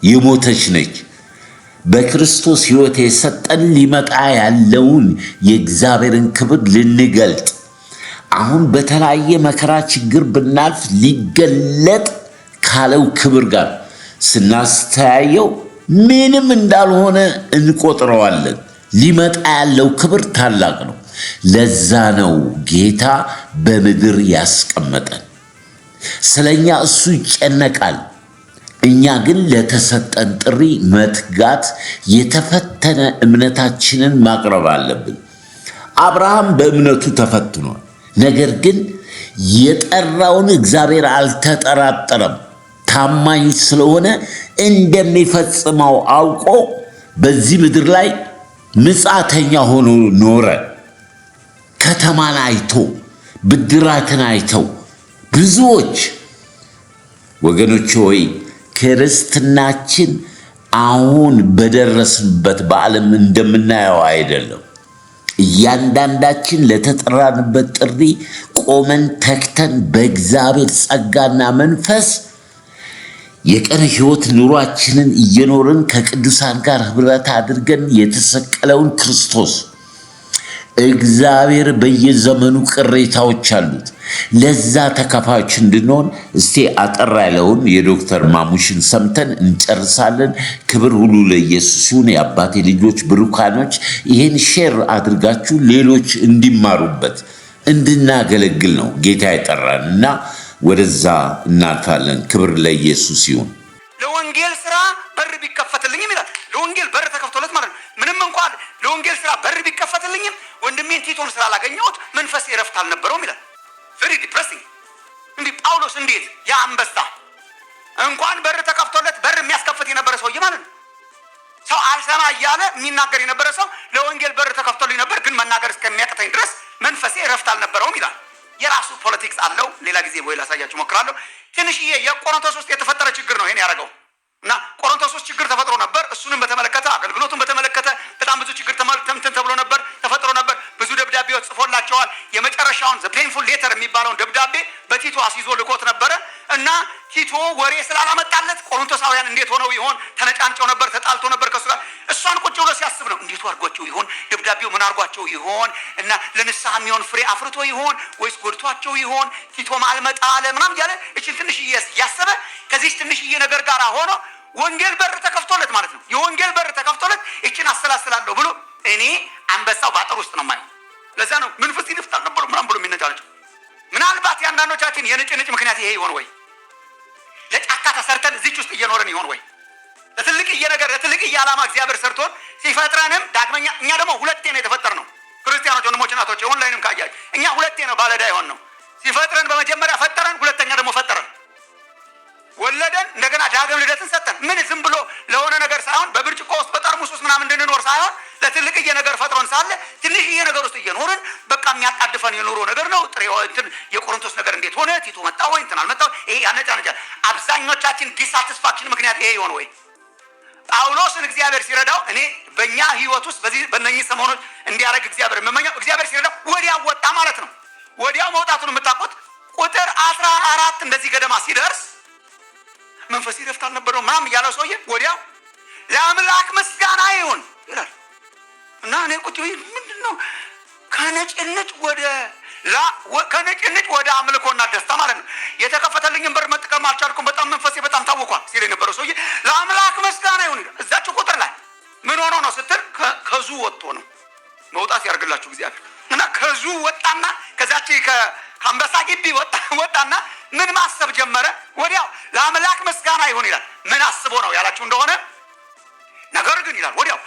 የሞተች ነች። በክርስቶስ ህይወት የሰጠን ሊመጣ ያለውን የእግዚአብሔርን ክብር ልንገልጥ አሁን በተለያየ መከራ ችግር ብናልፍ ሊገለጥ ካለው ክብር ጋር ስናስተያየው ምንም እንዳልሆነ እንቆጥረዋለን። ሊመጣ ያለው ክብር ታላቅ ነው። ለዛ ነው ጌታ በምድር ያስቀመጠን። ስለኛ እሱ ይጨነቃል። እኛ ግን ለተሰጠን ጥሪ መትጋት፣ የተፈተነ እምነታችንን ማቅረብ አለብን። አብርሃም በእምነቱ ተፈትኗል። ነገር ግን የጠራውን እግዚአብሔር አልተጠራጠረም። ታማኝ ስለሆነ እንደሚፈጽመው አውቆ በዚህ ምድር ላይ ምጻተኛ ሆኖ ኖረ። ከተማን አይቶ ብድራትን አይተው ብዙዎች ወገኖች ሆይ ክርስትናችን አሁን በደረስንበት በዓለም እንደምናየው አይደለም። እያንዳንዳችን ለተጠራንበት ጥሪ ቆመን ተክተን በእግዚአብሔር ጸጋና መንፈስ የቀን ሕይወት ኑሯችንን እየኖርን ከቅዱሳን ጋር ኅብረት አድርገን የተሰቀለውን ክርስቶስ እግዚአብሔር በየዘመኑ ቅሬታዎች አሉት። ለዛ ተከፋዮች እንድንሆን እስቲ አጠር ያለውን የዶክተር ማሙሽን ሰምተን እንጨርሳለን። ክብር ሁሉ ለኢየሱስ ይሁን። የአባቴ ልጆች ብሩካኖች፣ ይህን ሼር አድርጋችሁ ሌሎች እንዲማሩበት እንድናገለግል ነው ጌታ የጠራን እና ወደዛ እናልፋለን። ክብር ለኢየሱስ ይሁን። ለወንጌል ስራ በር ቢከፈትልኝም ይላል። ለወንጌል በር ተከፍቶለት ማለት ነው። ምንም እንኳን ለወንጌል ስራ በር ቢከፈትልኝም ወንድሜን ቲቶን ስላላገኘሁት መንፈሴ እረፍት አልነበረውም ይላል። ቬሪ ዲፕሬሲንግ። እንዲህ ጳውሎስ እንዴት ያ አንበሳ እንኳን በር ተከፍቶለት በር የሚያስከፍት የነበረ ሰውዬ ማለት ነው። ሰው አልሰማ እያለ የሚናገር የነበረ ሰው ለወንጌል በር ተከፍቶልኝ ነበር፣ ግን መናገር እስከሚያቅተኝ ድረስ መንፈሴ እረፍት አልነበረውም ይላል። የራሱ ፖለቲክስ አለው። ሌላ ጊዜ ወይ ላሳያችሁ ሞክራለሁ። ትንሽዬ የቆሮንቶስ ውስጥ የተፈጠረ ችግር ነው ይሄን ያደረገው እና ቆሮንቶስ ውስጥ ችግር ተፈጥሮ ነበር። እሱንም በተመለከተ አገልግሎቱን በተመለከተ በጣም ብዙ ችግር ተመልተምትን ተብሎ ነበር ተፈጥሮ ነበር። ብዙ ደብዳቤዎች ጽፎላቸዋል። የመጨረሻውን ዘ ፔንፉል ሌተር የሚባለውን ደብዳቤ በቲቶ አስይዞ ልኮት ነበረ እና ቲቶ ወሬ ስላላመጣለት ቆሮንቶሳውያን እንዴት ሆነው ይሆን? ተነጫንጨው ነበር፣ ተጣልቶ ነበር ከሱ ጋር። እሷን ቁጭ ብሎ ሲያስብ ነው እንዴት አድርጓቸው ይሆን? ደብዳቤው ምን አድርጓቸው ይሆን? እና ለንስሐ የሚሆን ፍሬ አፍርቶ ይሆን ወይስ ጎድቷቸው ይሆን? ቲቶም አልመጣ አለ ምናምን እያለ እችን ትንሽዬ እያሰበ ከዚህ ትንሽዬ ነገር ጋር ሆኖ ወንጌል በር ተከፍቶለት ማለት ነው። የወንጌል በር ተከፍቶለት እችን አሰላስላለሁ ብሎ እኔ አንበሳው ባጠር ውስጥ ነው ማለት። ለዛ ነው መንፈስ ይደፍታል ነበር ምናምን ብሎ የሚነጫነጨው። ምናልባት የአንዳንዶቻችን የንጭንጭ ምክንያት ይሄ ይሆን ወይ? ለጫካ ተሰርተን እዚች ውስጥ እየኖርን ይሆን ወይ? ለትልቅዬ ነገር ለትልቅዬ ዓላማ እግዚአብሔር ሰርቶን ሲፈጥረንም ዳግመኛ እኛ ደግሞ ሁለቴ ነው የተፈጠርነው። ክርስቲያኖች ወንድሞች እናቶች፣ ኦንላይንም ካያችሁ እኛ ሁለቴ ነው ባለዳ ይሆን ነው። ሲፈጥረን በመጀመሪያ ፈጠረን፣ ሁለተኛ ደግሞ ፈጠረን ወለደን፣ እንደገና ዳግም ልደትን ሰጠን። ምን ዝም ብሎ ለሆነ ነገር ሳይሆን በብርጭቆ ውስጥ በጠርሙስ ውስጥ ምናምን እንድንኖር ሳይሆን ለትልቅዬ ነገር ፈጥሮን ሳለ ትንሽዬ ነገር ውስጥ እየኖርን በቃ የሚያጣድፈን የኑሮ ነገር ነው። ጥሬ እንትን የቆሮንቶስ ነገር እንዴት ሆነ? ቲቶ መጣ ወይ እንትን አልመጣ? ይሄ ያነጫነጫል። አብዛኞቻችን ዲሳቲስፋክሽን ምክንያት ይሄ ይሆን ወይ? ጳውሎስን እግዚአብሔር ሲረዳው እኔ በእኛ ህይወት ውስጥ በዚህ በእነኚህ ሰሞኖች እንዲያደርግ እግዚአብሔር የምመኘው እግዚአብሔር ሲረዳው ወዲያው ወጣ ማለት ነው። ወዲያው መውጣቱን የምታውቁት ቁጥር 14 እንደዚህ ገደማ ሲደርስ መንፈስ ይረፍት አልነበረው ምናምን እያለው ሰውዬ ወዲያው ለአምላክ ምስጋና ይሁን ይላል እና እኔ ቁጭ ምንድን ነው ከነጭንጭ ወደ አምልኮና ደስታ ማለት ነው። የተከፈተልኝን በር መጠቀም አልቻልኩም፣ በጣም መንፈሴ በጣም ታውቋል ሲል የነበረው ሰውዬ ለአምላክ ምስጋና ይሁን ይላል። እዛችሁ ቁጥር ላይ ምን ሆኖ ነው ስትል ከዙ ወጥቶ ነው። መውጣት ያርግላችሁ እግዚአብሔር እና ከዙ ወጣና ከዛች ከአንበሳ ግቢ ወጣና ምን ማሰብ ጀመረ? ወዲያው ለአምላክ ምስጋና ይሁን ይላል። ምን አስቦ ነው ያላችሁ እንደሆነ ነገር ግን ይላል ወዲያው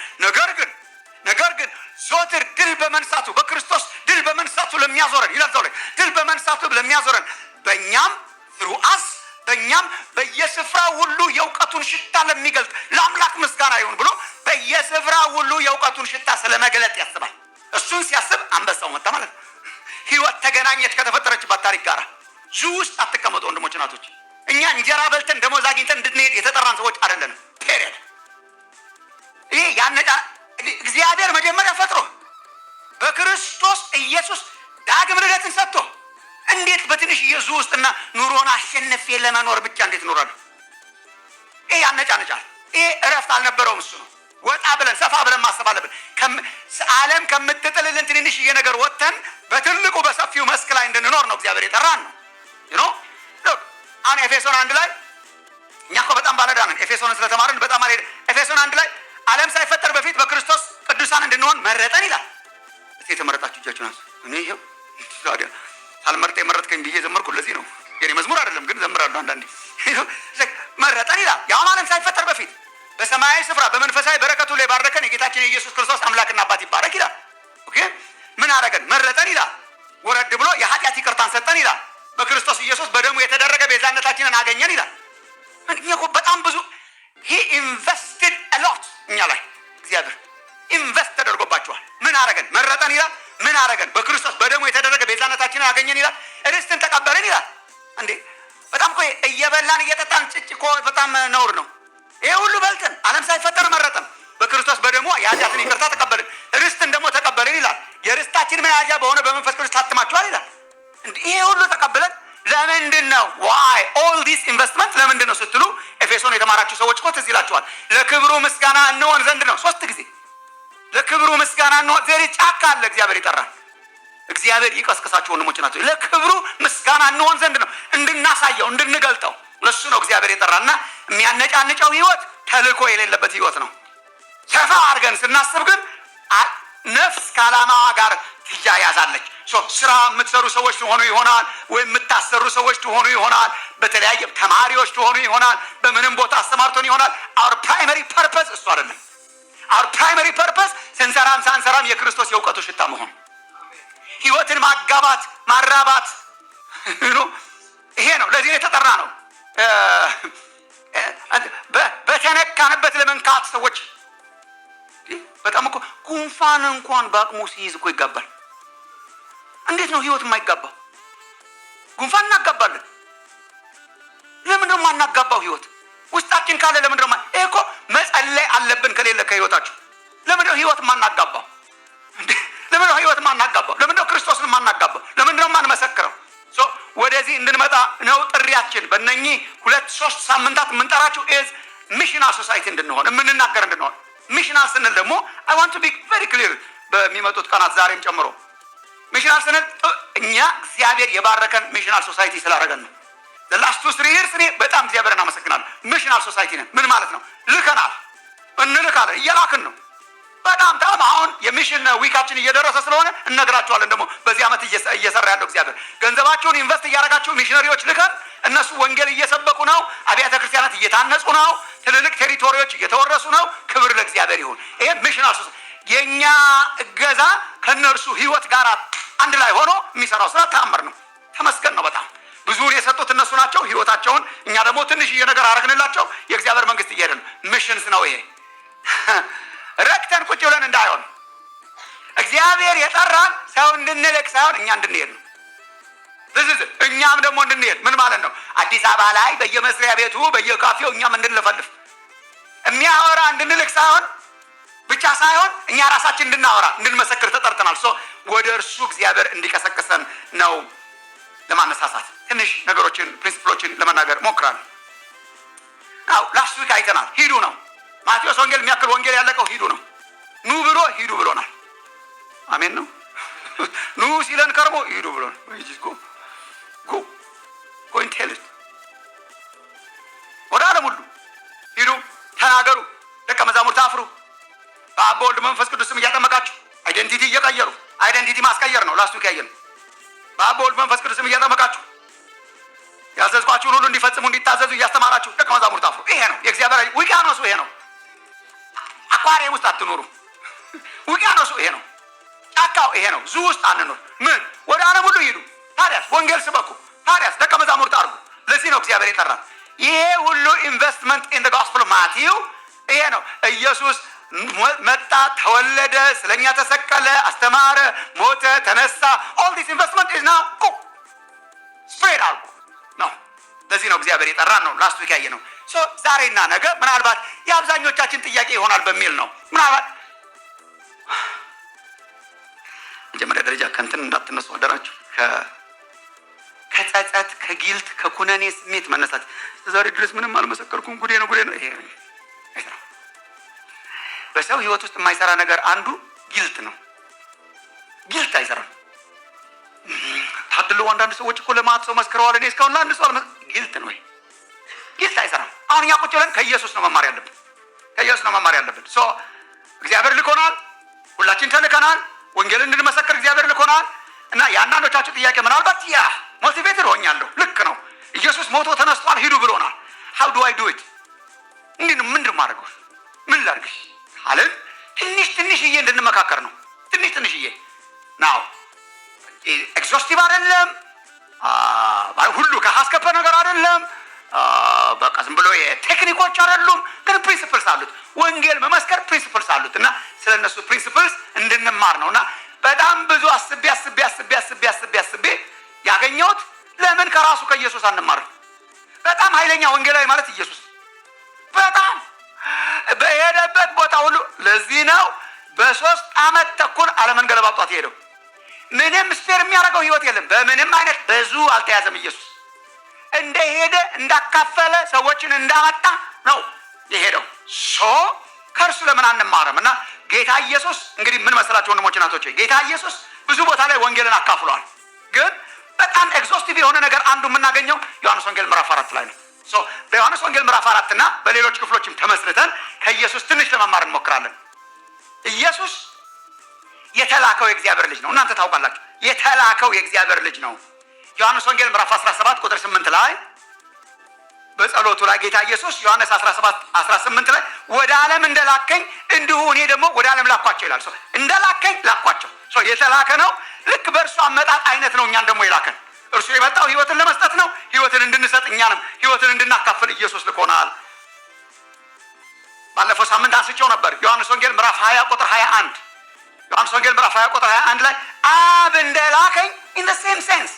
ነገር ግን ዞትር ድል በመንሳቱ በክርስቶስ ድል በመንሳቱ ለሚያዞረን ይላል ዘው ላይ ድል በመንሳቱ ለሚያዞረን በእኛም ፍሩአስ በእኛም በየስፍራ ሁሉ የእውቀቱን ሽታ ለሚገልጥ ለአምላክ ምስጋና ይሁን ብሎ በየስፍራ ሁሉ የእውቀቱን ሽታ ስለመግለጥ ያስባል። እሱን ሲያስብ አንበሳው መጣ ማለት ነው። ህይወት ተገናኘች ከተፈጠረችባት ታሪክ ጋር። ዙ ውስጥ አትቀመጡ ወንድሞች እናቶች። እኛ እንጀራ በልተን ደሞዝ አግኝተን እንድንሄድ የተጠራን ሰዎች አይደለንም። ፔሪየድ። ይሄ ያነጫ እግዚአብሔር መጀመሪያ ፈጥሮ በክርስቶስ ኢየሱስ ዳግም ልደትን ሰጥቶ እንዴት በትንሽ ኢየሱስ ውስጥና ኑሮን አሸንፌ ለመኖር ብቻ እንዴት ኖራለሁ? ይሄ ያነጫነጫል። ይሄ እረፍት አልነበረውም። እሱ ነው ወጣ ብለን ሰፋ ብለን ማሰብ አለብን። ዓለም ከምትጥልልን ትንንሽዬ ነገር ወጥተን በትልቁ በሰፊው መስክ ላይ እንድንኖር ነው እግዚአብሔር የጠራን ነው። አሁን ኤፌሶን 1 ላይ እኛ እኮ በጣም ባለዳ ነን። ኤፌሶንን ስለተማርን በጣም አለ። ኤፌሶን 1 ላይ ዓለም ሳይፈጠር በፊት በክርስቶስ ቅዱሳን እንድንሆን መረጠን ይላል። እስቲ የተመረጣችሁ እጃችሁን አንሱ። እኔ ይሄው ታዲያ ሳልመርጥ የመረጥከኝ ብዬ ዘመርኩ። ለዚህ ነው የኔ መዝሙር አይደለም ግን ዘምራለሁ አንዳንዴ። መረጠን ይላል። ያው ዓለም ሳይፈጠር በፊት በሰማያዊ ስፍራ በመንፈሳዊ በረከቱ ላይ ባረከን የጌታችን የኢየሱስ ክርስቶስ አምላክና አባት ይባረክ ይላል። ኦኬ ምን አደረገን? መረጠን ይላል። ወረድ ብሎ የኃጢአት ይቅርታን ሰጠን ይላል። በክርስቶስ ኢየሱስ በደሙ የተደረገ ቤዛነታችንን አገኘን ይላል። እኛ እኮ በጣም ብዙ he invested a lot እኛ ላይ እግዚአብሔር ኢንቨስት ተደርጎባቸዋል። ምን አደረገን? መረጠን ይላል። ምን አደረገን? በክርስቶስ በደሙ የተደረገ ቤዛነታችንን አገኘን ይላል። ርስትን ተቀበለን ይላል። እንዴ በጣም እኮ እየበላን እየጠጣን ጭጭ እኮ በጣም ነውር ነው። ይሄ ሁሉ በልተን ዓለም ሳይፈጠር መረጠን። በክርስቶስ በደሙ የኃጢአትን ይቅርታ ተቀበልን። ርስትን ደግሞ ተቀበልን ይላል። የርስታችን መያዣ በሆነ በመንፈስ ቅዱስ ታትማችኋል ይላል። ይሄ ሁሉ ተቀበለን ለምንድን ነው? ዋይ ኦል ዲስ ኢንቨስትመንት ለምንድን ነው ስትሉ ኤፌሶን የተማራችሁ ሰዎች እኮ ትዝ ይላችኋል። ለክብሩ ምስጋና እንሆን ዘንድ ነው። 3 ጊዜ ለክብሩ ምስጋና ነው። ዘሪ ጫካ አለ እግዚአብሔር ይጠራል። እግዚአብሔር ይቀስቅሳችሁ ወንድሞች ናቸው። ለክብሩ ምስጋና እንሆን ዘንድ ነው፣ እንድናሳየው እንድንገልጠው። ለሱ ነው እግዚአብሔር የጠራና የሚያነጫንጨው ህይወት ተልእኮ የሌለበት ህይወት ነው። ሰፋ አድርገን ስናስብ ግን ነፍስ ከዓላማዋ ጋር ትያያዛለች። ስራ የምትሰሩ ሰዎች ትሆኑ ይሆናል፣ ወይም የምታሰሩ ሰዎች ትሆኑ ይሆናል፣ በተለያየ ተማሪዎች ትሆኑ ይሆናል፣ በምንም ቦታ አስተማርቶን ይሆናል። our primary purpose እሱ አይደለም። our primary purpose ስንሰራም ሳንሰራም የክርስቶስ የእውቀቱ ሽታ መሆን፣ ህይወትን ማጋባት ማራባት ይሄ ነው። ለዚህ የተጠራ ነው። በተነካንበት ለመንካት ሰዎች በጣም እኮ ጉንፋን እንኳን በአቅሙ ሲይዝ እኮ ይጋባል። እንዴት ነው ህይወት የማይጋባው? ጉንፋን እናጋባለን። ለምን ደግሞ አናጋባው? ህይወት ውስጣችን ካለ ለምን ደግሞ ይሄ እኮ መጸለይ አለብን። ከሌለ ከህይወታችሁ ለምን ነው ህይወት ማናጋባው? ለምን ነው ህይወት ማናጋባው? ለምን ነው ክርስቶስን ማናጋባው? ለምን ነው ማንመሰክረው? ወደዚህ እንድንመጣ ነው ጥሪያችን። በእነኚህ 2-3 ሳምንታት የምንጠራችሁ ሚሽናል ሶሳይቲ እንድንሆን የምንናገር እንድንሆን። ሚሽናል ስንል ደግሞ I want to be very clear በሚመጡት ቀናት ዛሬም ጨምሮ ሚሽናል ስንል እኛ እግዚአብሔር የባረከን ሚሽናል ሶሳይቲ ስላደረገን ነው። ለላስቱ 3 years እኔ በጣም እግዚአብሔርን አመሰግናለሁ። ሚሽናል ሶሳይቲ ነን። ምን ማለት ነው? ልከናል፣ እንልካለን፣ እየላክን ነው። በጣም አሁን የሚሽን ዊካችን እየደረሰ ስለሆነ እነግራችኋለን። ደግሞ በዚህ ዓመት እየሰራ ያለው እግዚአብሔር ገንዘባችሁን ኢንቨስት እያደረጋችሁ ሚሽነሪዎች ልከን እነሱ ወንጌል እየሰበኩ ነው። አብያተ ክርስቲያናት እየታነጹ ነው። ትልልቅ ቴሪቶሪዎች እየተወረሱ ነው። ክብር ለእግዚአብሔር ይሁን። ይሄ ሚሽናል ሶሳይቲ የኛ እገዛ ከነርሱ ህይወት ጋር አንድ ላይ ሆኖ የሚሰራው ስራ ተአምር ነው። ተመስገን ነው። በጣም ብዙውን የሰጡት እነሱ ናቸው ህይወታቸውን። እኛ ደግሞ ትንሽዬ ነገር አረግንላቸው። የእግዚአብሔር መንግስት እየሄደ ነው። ሚሽንስ ነው ይሄ። ረክተን ቁጭ ብለን እንዳይሆን እግዚአብሔር የጠራን ሰው እንድንልክ ሳይሆን እኛ እንድንሄድ ነው። እኛም ደግሞ እንድንሄድ ምን ማለት ነው? አዲስ አበባ ላይ በየመስሪያ ቤቱ በየካፌው እኛም እንድንለፈልፍ የሚያወራ እንድንልክ ሳይሆን ብቻ ሳይሆን እኛ ራሳችን እንድናወራ እንድንመሰክር ተጠርተናል። ወደ እርሱ እግዚአብሔር እንዲቀሰቅሰን ነው ለማነሳሳት ትንሽ ነገሮችን ፕሪንሲፕሎችን ለመናገር ሞክራለሁ። ላስት ዊክ አይተናል። ሂዱ ነው። ማቴዎስ ወንጌል የሚያክል ወንጌል ያለቀው ሂዱ ነው። ኑ ብሎ ሂዱ ብሎናል። አሜን ነው። ኑ ሲለን ከርሞ ሂዱ ብሎናል። ኢንቴሊጀንት ወደ ዓለም ሁሉ ሂዱ፣ ተናገሩ፣ ደቀ መዛሙርት አፍሩ፣ በአብ በወልድ መንፈስ ቅዱስም እያጠመቃችሁ አይደንቲቲ እየቀየሩ አይደንቲቲ ማስቀየር ነው። ላስቱ ያየነው በአብ በወልድ መንፈስ ቅዱስም እያጠመቃችሁ ያዘዝኳችሁን ሁሉ እንዲፈጽሙ እንዲታዘዙ እያስተማራችሁ ደቀ መዛሙርት አፍሩ። ይሄ ነው የእግዚአብሔር ውቅያኖሱ። ይሄ ነው። አኳሪየም ውስጥ አትኖሩ። ውቅያኖሱ ይሄ ነው። ጫካው ይሄ ነው። ዙ ውስጥ አንኖር። ምን ወደ ዓለም ሁሉ ሂዱ፣ ታዲያስ ወንጌል ስበኩ፣ ታዲያስ ደቀ መዛሙርት አድርጉ። ለዚህ ነው እግዚአብሔር የጠራን። ይሄ ሁሉ ኢንቨስትመንት ኢን ዘ ጎስፔል ማቲው ይሄ ነው። ኢየሱስ መጣ፣ ተወለደ፣ ስለኛ ተሰቀለ፣ አስተማረ፣ ሞተ፣ ተነሳ። ኦል ዲስ ኢንቨስትመንት ኢዝ ናው ጎ ስፕሬድ አድርጉ ነው። ለዚህ ነው እግዚአብሔር የጠራን ነው። ላስት ዊክ ያየነው ዛሬና ነገ ምናልባት የአብዛኞቻችን ጥያቄ ይሆናል በሚል ነው። ምናልባት መጀመሪያ ደረጃ ከእንትን እንዳትነሱ አደራችሁ። ከጸጸት፣ ከጊልት፣ ከኩነኔ ስሜት መነሳት። ዛሬ ድረስ ምንም አልመሰከርኩም፣ ጉዴ ነው። ይሄ አይሰራም። በሰው ህይወት ውስጥ የማይሰራ ነገር አንዱ ጊልት ነው። ጊልት አይሰራም። ታድሎ አንዳንድ ሰዎች እኮ ለማት ሰው መስክረዋል። እኔ እስካሁን ለአንድ ሰው ጊልት ነው። ጊልት አይሰራም። አሁን እኛ ቁጭ ብለን ከኢየሱስ ነው መማር ያለብን። እግዚአብሔር ልኮናል። ሁላችን ተልከናል። ወንጌል እንድንመሰክር እግዚአብሔር ልኮናል። እና የአንዳንዶቻችሁ ጥያቄ ምናልባት ሞቲቬትድ ሆኛለሁ። ልክ ነው። ኢየሱስ ሞቶ ተነስቷል፣ ሂዱ ብሎናል። how do I do it? ምንድን ማድረገው? ምን ላድርግሽ አለን። ትንሽዬ እንድንመካከር ነው። ትንሽዬ ናው ኤግዞስቲቭ አይደለም። ሁሉ ከሀስከፈ ነገር አይደለም። በቃ ዝም ብሎ የቴክኒኮች አይደሉም። ግን ፕሪንሲፕልስ አሉት። ወንጌል መመስከር ፕሪንሲፕልስ አሉት እና ስለነሱ ፕሪንሲፕልስ እንድንማር ነውና በጣም ብዙ አስቤ ያገኘሁት ለምን ከራሱ ከኢየሱስ አንማርም? በጣም ኃይለኛ ወንጌላዊ ማለት ኢየሱስ በጣም በሄደበት ቦታ ሁሉ። ለዚህ ነው በ3 ዓመት ተኩል ዓለምን ገለባብጧት የሄደው። ምንም ስፔር የሚያደርገው ህይወት የለም። በምንም አይነት ብዙ አልተያዘም። ኢየሱስ እንደሄደ እንዳካፈለ ሰዎችን እንዳመጣ ነው የሄደው። ከእርሱ ለምን አንማርም? እና ጌታ ኢየሱስ እንግዲህ ምን መሰላችሁ ወንድሞች እናቶቼ፣ ጌታ ኢየሱስ ብዙ ቦታ ላይ ወንጌልን አካፍሏል። ግን በጣም ኤግዞስቲቭ የሆነ ነገር አንዱ የምናገኘው ዮሐንስ ወንጌል ምዕራፍ 4 ላይ ነው። በዮሐንስ ወንጌል ምዕራፍ 4 እና በሌሎች ክፍሎችም ተመስርተን ከኢየሱስ ትንሽ ለመማር እንሞክራለን። ኢየሱስ የተላከው የእግዚአብሔር ልጅ ነው። እናንተ ታውቃላችሁ፣ የተላከው የእግዚአብሔር ልጅ ነው። ዮሐንስ ወንጌል ምዕራፍ 17 ቁጥር 8 ላይ በጸሎቱ ላይ ጌታ ኢየሱስ ዮሐንስ 17:18 ላይ ወደ ዓለም እንደላከኝ እንዲሁ እኔ ደግሞ ወደ ዓለም ላኳቸው ይላል። እንደላከኝ ላኳቸው። የተላከ ነው። ልክ በእርሱ አመጣጥ አይነት ነው እኛን ደግሞ የላከን። እርሱ የመጣው ህይወትን ለመስጠት ነው። ህይወትን እንድንሰጥ እኛንም ህይወትን እንድናካፍል ኢየሱስ ልኮናል። ባለፈው ሳምንት አንስቼው ነበር። ዮሐንስ ወንጌል ምዕራፍ 20 ቁጥር 21 ዮሐንስ ወንጌል ምዕራፍ 20 ቁጥር 21 ላይ አብ እንደላከኝ in the same sense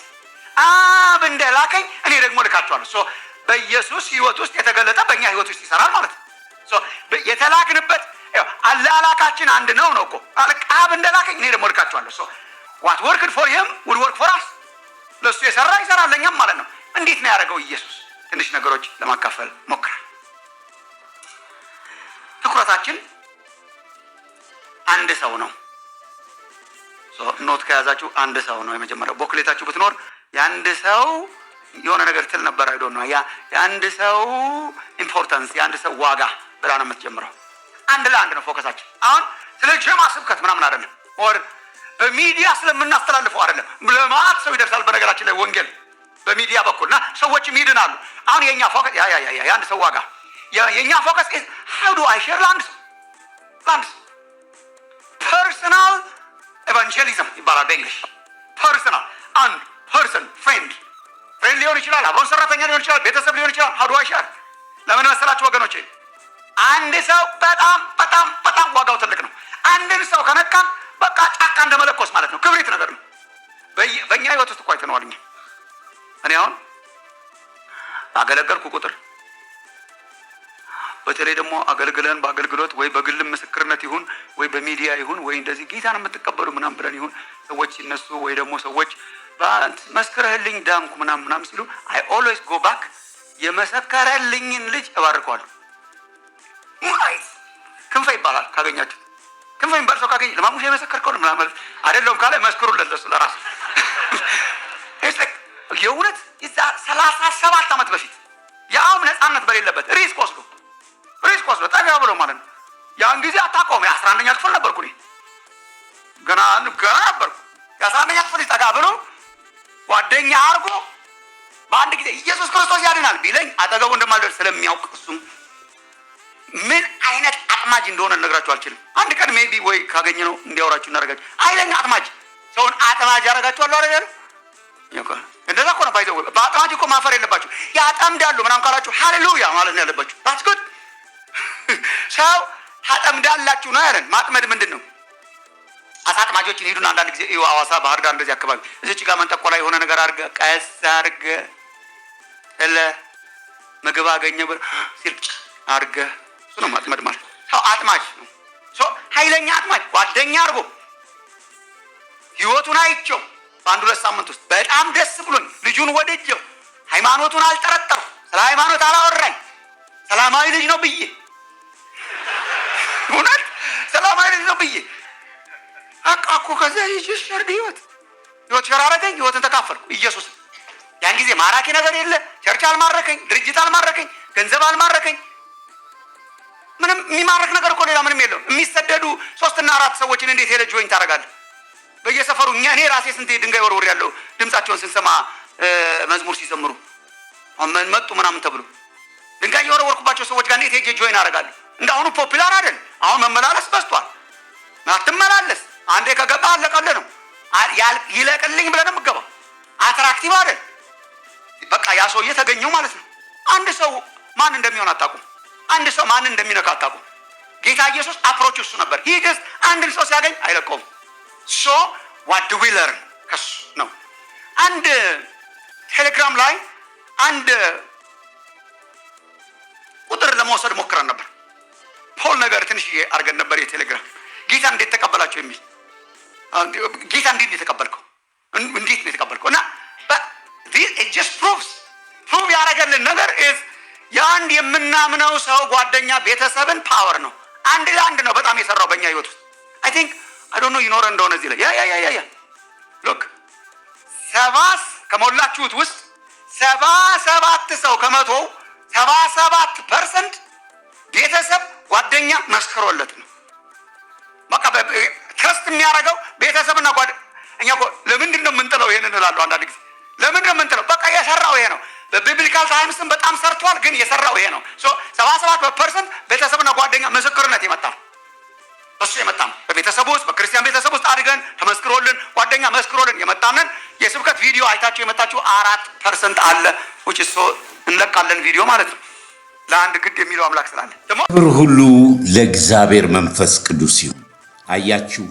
አብ እንደላከኝ እኔ ደግሞ ልካቸዋለሁ። በኢየሱስ ህይወት ውስጥ የተገለጠ በእኛ ህይወት ውስጥ ይሰራል ማለት ነው። የተላክንበት አላላካችን አንድ ነው እኮ አብ እንደላከኝ እኔ ደግሞ ልካቸዋለሁ። what worked for him would work for us። ለሱ የሰራ ይሰራል ለኛም ማለት ነው። እንዴት ነው ያደረገው ኢየሱስ? ትንሽ ነገሮች ለማካፈል ሞክራል። ትኩረታችን አንድ ሰው ነው። ኖት ከያዛችሁ አንድ ሰው ነው የመጀመሪያው። ቦክሌታችሁ ብትኖር የአንድ ሰው የሆነ ነገር ትል ነበር። አይዶ ነው ያ የአንድ ሰው ኢምፖርታንስ፣ የአንድ ሰው ዋጋ ብላ ነው የምትጀምረው። አንድ ለአንድ ነው ፎከሳችን። አሁን ስለ ጀማ ስብከት ምናምን አይደለም፣ ወር በሚዲያ ስለምናስተላልፈው አይደለም። ለማት ሰው ይደርሳል። በነገራችን ላይ ወንጌል በሚዲያ በኩልና ሰዎችም ይድናሉ። አሁን የኛ ፎከስ የአንድ ሰው ዋጋ፣ የኛ ፎከስ how do I share ለአንድ ሰው ፐርሰናል ኤቫንጀሊዝም ይባላል በእንግሊሽ። ፐርሰናል አንድ ፐርሰን ፍሬንድ ሊሆን ይችላል፣ አብሮን ሰራተኛ ሊሆን ይችላል፣ ቤተሰብ ሊሆን ይችላል። how do I share ለምን መሰላችሁ ወገኖቼ? አንድ ሰው በጣም በጣም በጣም ዋጋው ትልቅ ነው። አንድን ሰው ከነካን በቃ ጫካ እንደመለኮስ ማለት ነው። ክብሪት ነገር ነው። በእኛ ህይወት ውስጥ እኮ አይተነዋል። እኔ አሁን ባገለገልኩ ቁጥር በተለይ ደግሞ አገልግለን በአገልግሎት ወይ በግልም ምስክርነት ይሁን ወይ በሚዲያ ይሁን ወይ እንደዚህ ጌታን የምትቀበሉ ምናምን ብለን ይሁን ሰዎች ሲነሱ ወይ ደግሞ ሰዎች መስክረህልኝ ዳንኩ ምናምን ሲሉ I always go back የመሰከረልኝን ልጅ እባርከዋለሁ። ክንፈ ይባላል ካገኛችሁ፣ ክንፈ የሚባል ሰው ካገኘ ለማሙሽ የመሰከርከው ምናምን አይደለም ካለ መስክሩለት ለሱ ለራሱ። የእውነት እዛ 37 ዓመት በፊት ያውም ነፃነት በሌለበት ሪስክ ወስዶ ጠጋ ብሎ ማለት ነው። ያን ጊዜ አታውቀውም። የ11ኛ ክፍል ነበርኩ እኔ ገና ነበርኩ። የ11ኛ ክፍል ጠጋ ብሎ ጓደኛ አድርጎ በአንድ ጊዜ ኢየሱስ ክርስቶስ ያድናል ቢለኝ አጠገቡ እንደማልደርስ ስለሚያውቅ እሱም ምን አይነት አጥማጅ እንደሆነ ልነግራችሁ አልችልም። አንድ ቀን ሜቢ ወይ ካገኘ ነው እንዲያወራችሁ እናደርጋችሁ። ኃይለኛ አጥማጅ፣ ሰውን አጥማጅ ያደርጋችኋል አይደል? እንደዛ እኮ ነው። ባይዘው በአጥማጅ እኮ ማፈር የለባችሁ። ያጠምዳሉ ምናምን ካላችሁ ሃሌሉያ ማለት ነው ያለባችሁ። that's good ሰው ታጠምዳላችሁ ነው ያለን። ማጥመድ ምንድን ነው? አሳ አጥማጆችን ሄዱና አንዳንድ ጊዜ እዩ፣ ሐዋሳ ባህር ዳር እንደዚህ አካባቢ እዚች ጋር መንጠቆ ላይ የሆነ ነገር አድርገህ ቀስ አድርገህ ምግብ አገኘ ብር ሲልጭ አድርገህ እሱ ነው ማጥመድ ማለት። ሰው አጥማጅ ነው። ኃይለኛ አጥማጅ ጓደኛ አድርጎ ህይወቱን አይቼው በአንድ 2 ሳምንት ውስጥ በጣም ደስ ብሎኝ ልጁን ወደጀው፣ ሃይማኖቱን አልጠረጠርኩ፣ ስለ ሃይማኖት አላወራኝ፣ ሰላማዊ ልጅ ነው ብዬ እውነት ሰላማዊ ልጅ ነው ብዬ አቃኩ። ከዛ ኢየሱስ ሸርድ ህይወት ሸራረገኝ፣ ህይወትን ተካፈልኩ። ኢየሱስ ያን ጊዜ ማራኪ ነገር የለ። ቸርች አልማረከኝ፣ ድርጅት አልማረከኝ፣ ገንዘብ አልማረከኝ። ምንም የሚማረክ ነገር እኮ ሌላ ምንም የለውም። የሚሰደዱ 3 እና 4 ሰዎችን እንዴት ሄለ ጆይን ታደርጋለህ? በየሰፈሩ እኔ ራሴ ስንት ድንጋይ ወርወር ያለው ድምጻቸውን ስንሰማ መዝሙር ሲዘምሩ መጡ ምናምን ተብሎ ድንጋይ የወረወርኩባቸው ሰዎች ጋር እንዴት ሄጄ ጆይን አደርጋለሁ? እንዳሁኑ ፖፑላር አይደል። አሁን መመላለስ በዝቷል። አትመላለስ፣ አንዴ ከገባ አለቀልህ ነው። ይለቅልኝ ብለህ ነው የምትገባው። አትራክቲቭ አይደል። በቃ ያ ሰውዬ ተገኘው ማለት ነው። አንድ ሰው ማን እንደሚሆን አታውቁም። አንድ ሰው ማን እንደሚነካ አታውቁም። ጌታ ኢየሱስ አፕሮች እሱ ነበር። ይህ አንድን ሰው ሲያገኝ አይለቀውም። ሶ what do we learn ከሱ ነው። አንድ ቴሌግራም ላይ አንድ ቁጥር ለመውሰድ ሞክረን ነበር። ፖል ነገር ትንሽዬ አድርገን ነበር። የቴሌግራም ጌታ እንዴት ተቀበላቸው የሚል ጌታ እንዴት የተቀበልከው እንዴት ነው የተቀበልከው? እና it just proves ያደረገልን ነገር is የአንድ የምናምነው ሰው ጓደኛ ቤተሰብን ፓወር ነው። አንድ ለአንድ ነው በጣም የሰራው በእኛ ህይወት ውስጥ አይ ቲንክ አይ ዶንት ኖ ይኖር እንደሆነ እዚህ ላይ ያ ሉክ 70 ከሞላችሁት ውስጥ 77 ሰው ከመቶ 77% ቤተሰብ ጓደኛ መስክሮለት ነው። በቃ ትረስት የሚያደርገው ቤተሰብና ጓደኛ። እኛ እኮ ለምንድን ነው የምንጥለው? ይሄንን እላለሁ አንዳንድ ጊዜ ለምንድን ነው የምንጥለው? በቃ የሰራው ይሄ ነው። በቢብሊካል ታይምስም በጣም ሰርቷል፣ ግን የሰራው ይሄ ነው። 77% ቤተሰብና ጓደኛ ምስክርነት የመጣ ነው። እሱ የመጣ ነው። በቤተሰብ ውስጥ በክርስቲያን ቤተሰብ ውስጥ አድገን ተመስክሮልን ጓደኛ መስክሮልን የመጣንን የስብከት ቪዲዮ አይታችሁ የመጣችሁ 4% አለ። which is so እንለቃለን ቪዲዮ ማለት ነው። ለአንድ ግድ የሚለው አምላክ ስላለ ደግሞ ክብር ሁሉ ለእግዚአብሔር መንፈስ ቅዱስ ይሁን። አያችሁ፣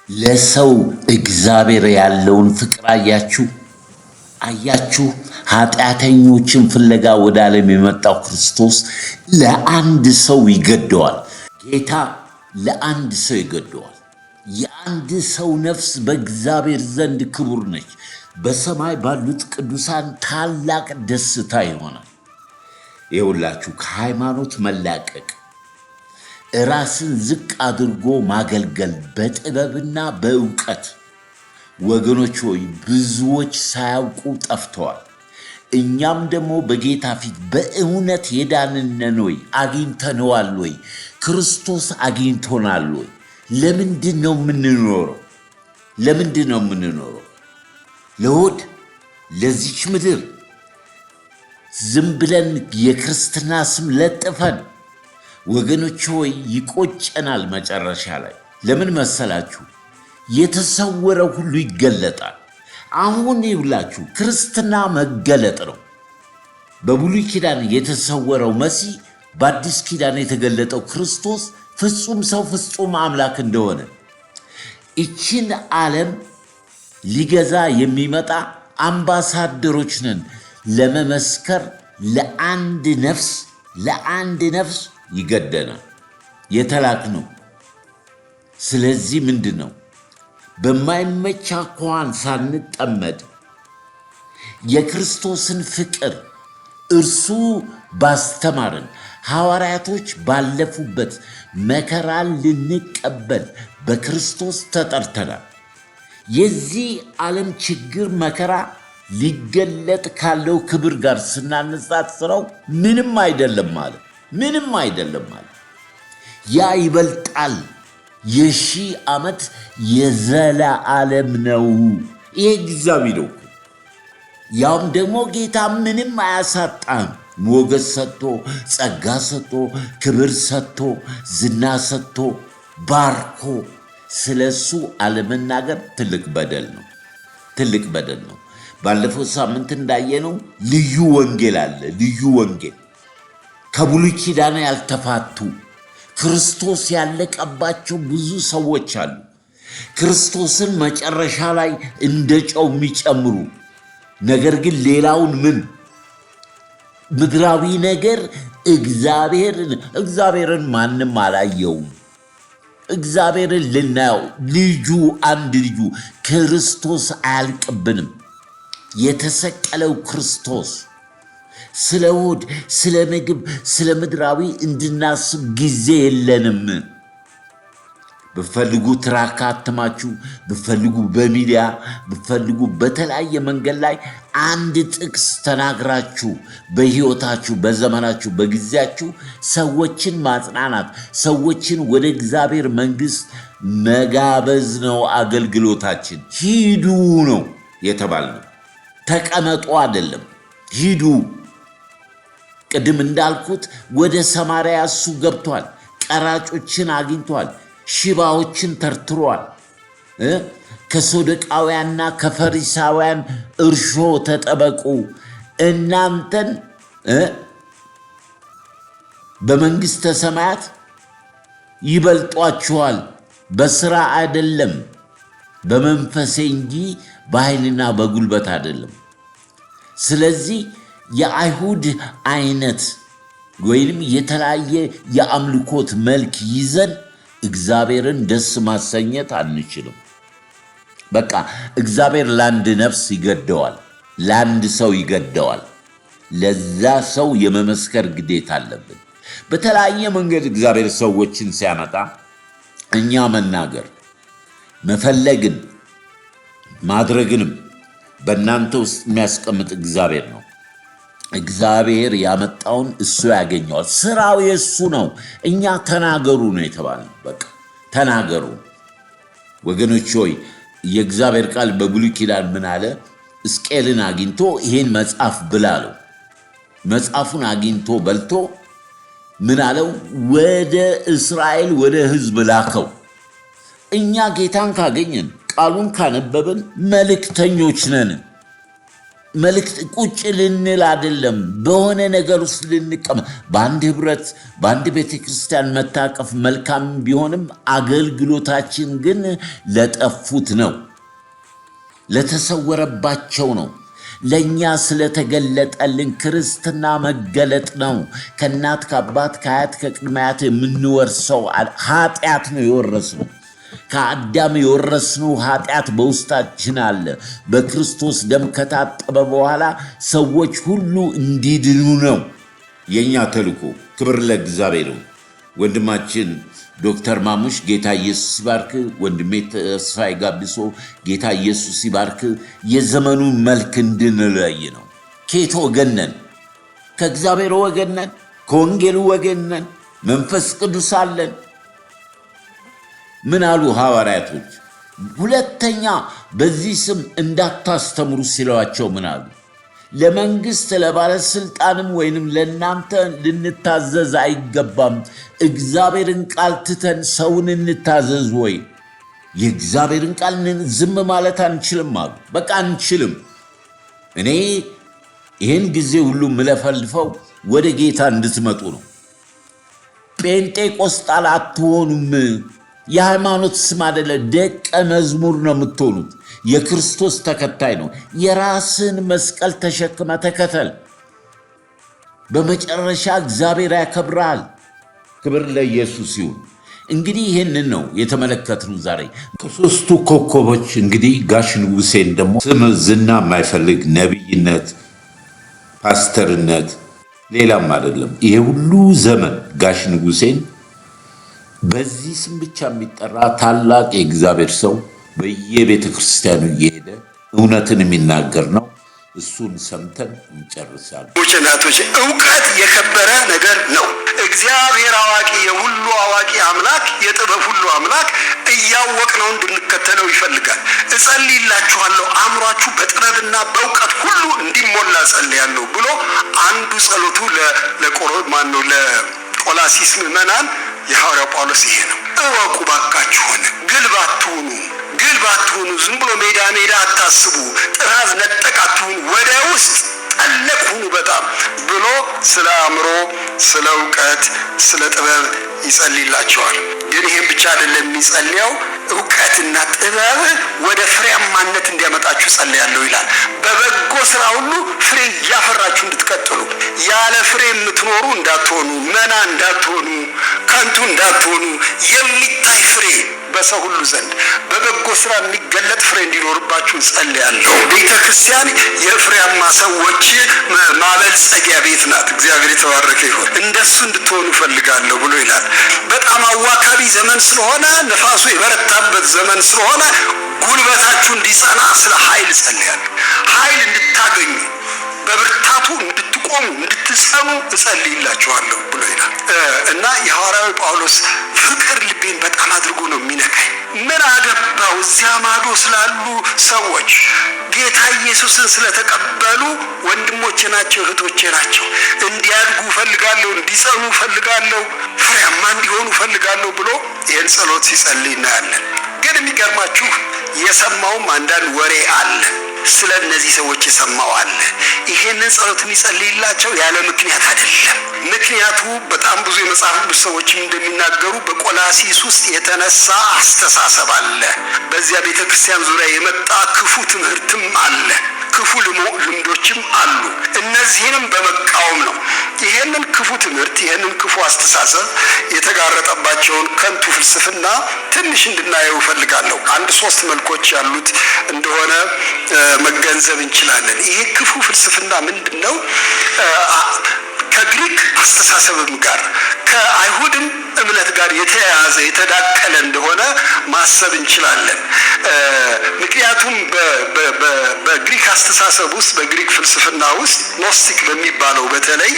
ለሰው እግዚአብሔር ያለውን ፍቅር አያችሁ። ኃጢአተኞችን ፍለጋ ወደ ዓለም የመጣው ክርስቶስ ለአንድ ሰው ይገደዋል። ጌታ ለአንድ ሰው ይገደዋል። የአንድ ሰው ነፍስ በእግዚአብሔር ዘንድ ክቡር ነች። በሰማይ ባሉት ቅዱሳን ታላቅ ደስታ ይሆናል። ይኸውላችሁ፣ ከሃይማኖት መላቀቅ፣ ራስን ዝቅ አድርጎ ማገልገል በጥበብና በእውቀት ወገኖች ሆይ ብዙዎች ሳያውቁ ጠፍተዋል። እኛም ደግሞ በጌታ ፊት በእውነት የዳንነን ወይ አግኝተነዋል ወይ? ክርስቶስ አግኝቶናል ወይ? ለምንድን ነው የምንኖረው? ለሆድ ለዚች ምድር ዝም ብለን የክርስትና ስም ለጥፈን ወገኖች ሆይ ይቆጨናል መጨረሻ ላይ። ለምን መሰላችሁ? የተሰወረው ሁሉ ይገለጣል። አሁን ይብላችሁ ክርስትና መገለጥ ነው። በብሉይ ኪዳን የተሰወረው መሲህ፣ በአዲስ ኪዳን የተገለጠው ክርስቶስ ፍጹም ሰው ፍጹም አምላክ እንደሆነ ይችን ዓለም ሊገዛ የሚመጣ አምባሳደሮች ነን ለመመስከር ለአንድ ነፍስ ይገደናል የተላክ ነው። ስለዚህ ምንድን ነው በማይመች አኳኋን ሳንጠመድ የክርስቶስን ፍቅር እርሱ ባስተማረን ሐዋርያቶች ባለፉበት መከራን ልንቀበል በክርስቶስ ተጠርተናል። የዚህ ዓለም ችግር መከራ ሊገለጥ ካለው ክብር ጋር ስናነጻጽረው ምንም አይደለም ማለት ያ ይበልጣል። የሺህ ዓመት የዘላለም ነው። ይሄ ጊዜያዊ ነው። ያውም ደግሞ ጌታ ምንም አያሳጣም። ሞገስ ሰጥቶ፣ ጸጋ ሰጥቶ፣ ክብር ሰጥቶ፣ ዝና ሰጥቶ፣ ባርኮ ስለሱ አለመናገር ትልቅ በደል ነው። ባለፈው ሳምንት እንዳየነው ልዩ ወንጌል አለ። ልዩ ወንጌል ከብሉይ ኪዳን ያልተፋቱ ክርስቶስ ያለቀባቸው ብዙ ሰዎች አሉ። ክርስቶስን መጨረሻ ላይ እንደ ጨው የሚጨምሩ ነገር ግን ሌላውን ምድራዊ ነገር እግዚአብሔርን ማንም አላየውም። እግዚአብሔርን ልናየው አንድ ልጁ ክርስቶስ አያልቅብንም። የተሰቀለው ክርስቶስ ስለ ሆድ፣ ስለ ምግብ፣ ስለ ምድራዊ እንድናስብ ጊዜ የለንም። ብፈልጉ ትራካ አትማችሁ፣ ብፈልጉ በሚዲያ፣ ብፈልጉ በተለያየ መንገድ ላይ አንድ ጥቅስ ተናግራችሁ በሕይወታችሁ፣ በዘመናችሁ፣ በጊዜያችሁ ሰዎችን ማጽናናት፣ ሰዎችን ወደ እግዚአብሔር መንግሥት መጋበዝ ነው አገልግሎታችን። ሂዱ ነው የተባልነው። ተቀመጡ አይደለም፣ ሂዱ። ቅድም እንዳልኩት ወደ ሰማርያ እሱ ገብቷል። ቀራጮችን አግኝቷል። ሽባዎችን ተርትሯል። ከሰዱቃውያንና ከፈሪሳውያን እርሾ ተጠበቁ፣ እናንተን በመንግሥተ ሰማያት ይበልጧችኋል፣ በሥራ አይደለም በመንፈሴ እንጂ በኃይልና በጉልበት አይደለም። ስለዚህ የአይሁድ አይነት ወይም የተለያየ የአምልኮት መልክ ይዘን እግዚአብሔርን ደስ ማሰኘት አንችልም። በቃ እግዚአብሔር ለአንድ ነፍስ ይገደዋል፣ ለአንድ ሰው ይገደዋል። ለዛ ሰው የመመስከር ግዴታ አለብን። በተለያየ መንገድ እግዚአብሔር ሰዎችን ሲያመጣ እኛ መናገር መፈለግን ማድረግንም በእናንተ ውስጥ የሚያስቀምጥ እግዚአብሔር ነው። እግዚአብሔር ያመጣውን እሱ ያገኘዋል። ስራው የእሱ ነው። እኛ ተናገሩ ነው የተባልነው። በቃ ተናገሩ ወገኖች ሆይ። የእግዚአብሔር ቃል በብሉይ ኪዳን ምን አለ? ሕዝቅኤልን አግኝቶ ይሄን መጽሐፍ ብላ አለው። መጽሐፉን አግኝቶ በልቶ ምን አለው? ወደ እስራኤል ወደ ሕዝብ ላከው። እኛ ጌታን ካገኘን ቃሉን ካነበብን መልእክተኞች ነን። መልእክት ቁጭ ልንል አይደለም። በሆነ ነገር ውስጥ ልንቀመጥ፣ በአንድ ህብረት በአንድ ቤተ ክርስቲያን መታቀፍ መልካም ቢሆንም አገልግሎታችን ግን ለጠፉት ነው፣ ለተሰወረባቸው ነው። ለእኛ ስለተገለጠልን ክርስትና መገለጥ ነው። ከእናት ከአባት ከአያት ከቅድመ አያት የምንወርሰው ኃጢአት ነው የወረስነው። ከአዳም የወረስነው ኃጢአት በውስጣችን አለ። በክርስቶስ ደም ከታጠበ በኋላ ሰዎች ሁሉ እንዲድኑ ነው የኛ ተልእኮ። ክብር ለእግዚአብሔር ነው። ወንድማችን ዶክተር ማሙሽ ጌታ ኢየሱስ ይባርክ። ወንድሜ ተስፋዬ ጋቢሶ ጌታ ኢየሱስ ይባርክ። የዘመኑን መልክ እንድንለይ ነው። ከየት ወገን ነን? ከእግዚአብሔር ወገን ነን። ከወንጌሉ ወገን ነን። መንፈስ ቅዱስ አለን። ምን አሉ ሐዋርያቶች? ሁለተኛ በዚህ ስም እንዳታስተምሩ ሲለዋቸው ምን አሉ? ለመንግስት ለባለስልጣንም ወይንም ለእናንተ ልንታዘዝ አይገባም። እግዚአብሔርን ቃል ትተን ሰውን እንታዘዝ ወይ? የእግዚአብሔርን ቃል ዝም ማለት አንችልም አሉ። በቃ አንችልም። እኔ ይህን ጊዜ ሁሉ ምለፈልፈው ወደ ጌታ እንድትመጡ ነው። ጴንጤቆስጣል አትሆኑም። የሃይማኖት ስም አይደለ፣ ደቀ መዝሙር ነው የምትሆኑት። የክርስቶስ ተከታይ ነው። የራስን መስቀል ተሸክመ ተከተል። በመጨረሻ እግዚአብሔር ያከብራል። ክብር ለኢየሱስ ይሁን። እንግዲህ ይህንን ነው የተመለከትነው ዛሬ። ከሶስቱ ኮከቦች እንግዲህ ጋሽ ንጉሴን ደግሞ ስም ዝና የማይፈልግ ነቢይነት፣ ፓስተርነት ሌላም አይደለም። ይሄ ሁሉ ዘመን ጋሽ ንጉሴን በዚህ ስም ብቻ የሚጠራ ታላቅ የእግዚአብሔር ሰው በየቤተ ክርስቲያኑ እየሄደ እውነትን የሚናገር ነው። እሱን ሰምተን እንጨርሳለን። እናቶች፣ እውቀት የከበረ ነገር ነው። እግዚአብሔር አዋቂ፣ የሁሉ አዋቂ አምላክ፣ የጥበብ ሁሉ አምላክ እያወቅነው እንድንከተለው ይፈልጋል። እጸልይላችኋለሁ አእምሯችሁ በጥበብና በእውቀት ሁሉ እንዲሞላ እጸልያለሁ ብሎ አንዱ ጸሎቱ ለቆላሲስ ምዕመናን የሐዋርያው ጳውሎስ ይሄ ነው። እወቁ ባካችሁን፣ ግልብ አትሁኑ፣ ዝም ብሎ ሜዳ አታስቡ፣ ጥራዝ ነጠቅ አትሁኑ፣ ወደ ውስጥ ጠለቅ ሁኑ በጣም ብሎ ስለ አእምሮ፣ ስለ እውቀት፣ ስለ ጥበብ ይጸልይላቸዋል። ግን ይህም ብቻ አይደለም የሚጸልየው፣ እውቀትና ጥበብ ወደ ፍሬያማነት እንዲያመጣችሁ ጸልያለሁ ይላል። በበጎ ስራ ሁሉ ፍሬ እያፈራችሁ እንድትቀጥሉ፣ ያለ ፍሬ የምትኖሩ እንዳትሆኑ፣ መና እንዳትሆኑ፣ ከንቱ እንዳትሆኑ፣ የሚታይ ፍሬ በሰው ሁሉ ዘንድ በበጎ ስራ የሚገለጥ ፍሬ እንዲኖርባችሁ ጸልያለሁ። ቤተ ክርስቲያን የፍሬያማ ሰዎች ማበልጸጊያ ቤት ናት። እግዚአብሔር የተባረከ ይሁን። እንደሱ እንድትሆኑ ፈልጋለሁ ብሎ ይላል። በጣም አዋካቢ ዘመን ስለሆነ፣ ነፋሱ የበረታበት ዘመን ስለሆነ ጉልበታችሁ እንዲጸና ስለ ኃይል ጸልያለሁ። ኃይል እንድታገኙ፣ በብርታቱ እንድትቆሙ፣ እንድትጸኑ እጸልይላችኋለሁ ብሎ ይላል እና የሐዋርያው ጳውሎስ ፍቅር ልቤን በጣም አድርጎ ነው የሚነካኝ። ምን አገባው እዚያ ማዶ ስላሉ ሰዎች ጌታ ኢየሱስን ስለተቀበሉ ወንድሞቼ ናቸው፣ እህቶቼ ናቸው። እንዲያድጉ ፈልጋለሁ፣ እንዲጸኑ ፈልጋለሁ፣ ፍሬያማ እንዲሆኑ ፈልጋለሁ ብሎ ይህን ጸሎት ሲጸልይ እናያለን። ግን የሚገርማችሁ የሰማውም አንዳንድ ወሬ አለ። ስለ እነዚህ ሰዎች የሰማው አለ። ይሄንን ጸሎት የሚጸልይላቸው ያለ ምክንያት አይደለም። ምክንያቱ በጣም ብዙ የመጽሐፍ ቅዱስ ሰዎችም እንደሚናገሩ በቆላሲስ ውስጥ የተነሳ አስተሳሰብ አለ። በዚያ ቤተ ክርስቲያን ዙሪያ የመጣ ክፉ ትምህርትም አለ፣ ክፉ ልምዶችም አሉ። እነዚህንም በመቃወም ነው ይሄንን ክፉ ትምህርት፣ ይሄንን ክፉ አስተሳሰብ የተጋረጠባቸውን ከንቱ ፍልስፍና ትንሽ እንድናየው እፈልጋለሁ። 3 መልኮች ያሉት እንደሆነ መገንዘብ እንችላለን። ይሄ ክፉ ፍልስፍና ምንድነው? ከግሪክ አስተሳሰብም ጋር ከአይሁድም እምነት ጋር የተያያዘ የተዳቀለ እንደሆነ ማሰብ እንችላለን። ምክንያቱም በግሪክ አስተሳሰብ ውስጥ በግሪክ ፍልስፍና ውስጥ ኖስቲክ በሚባለው በተለይ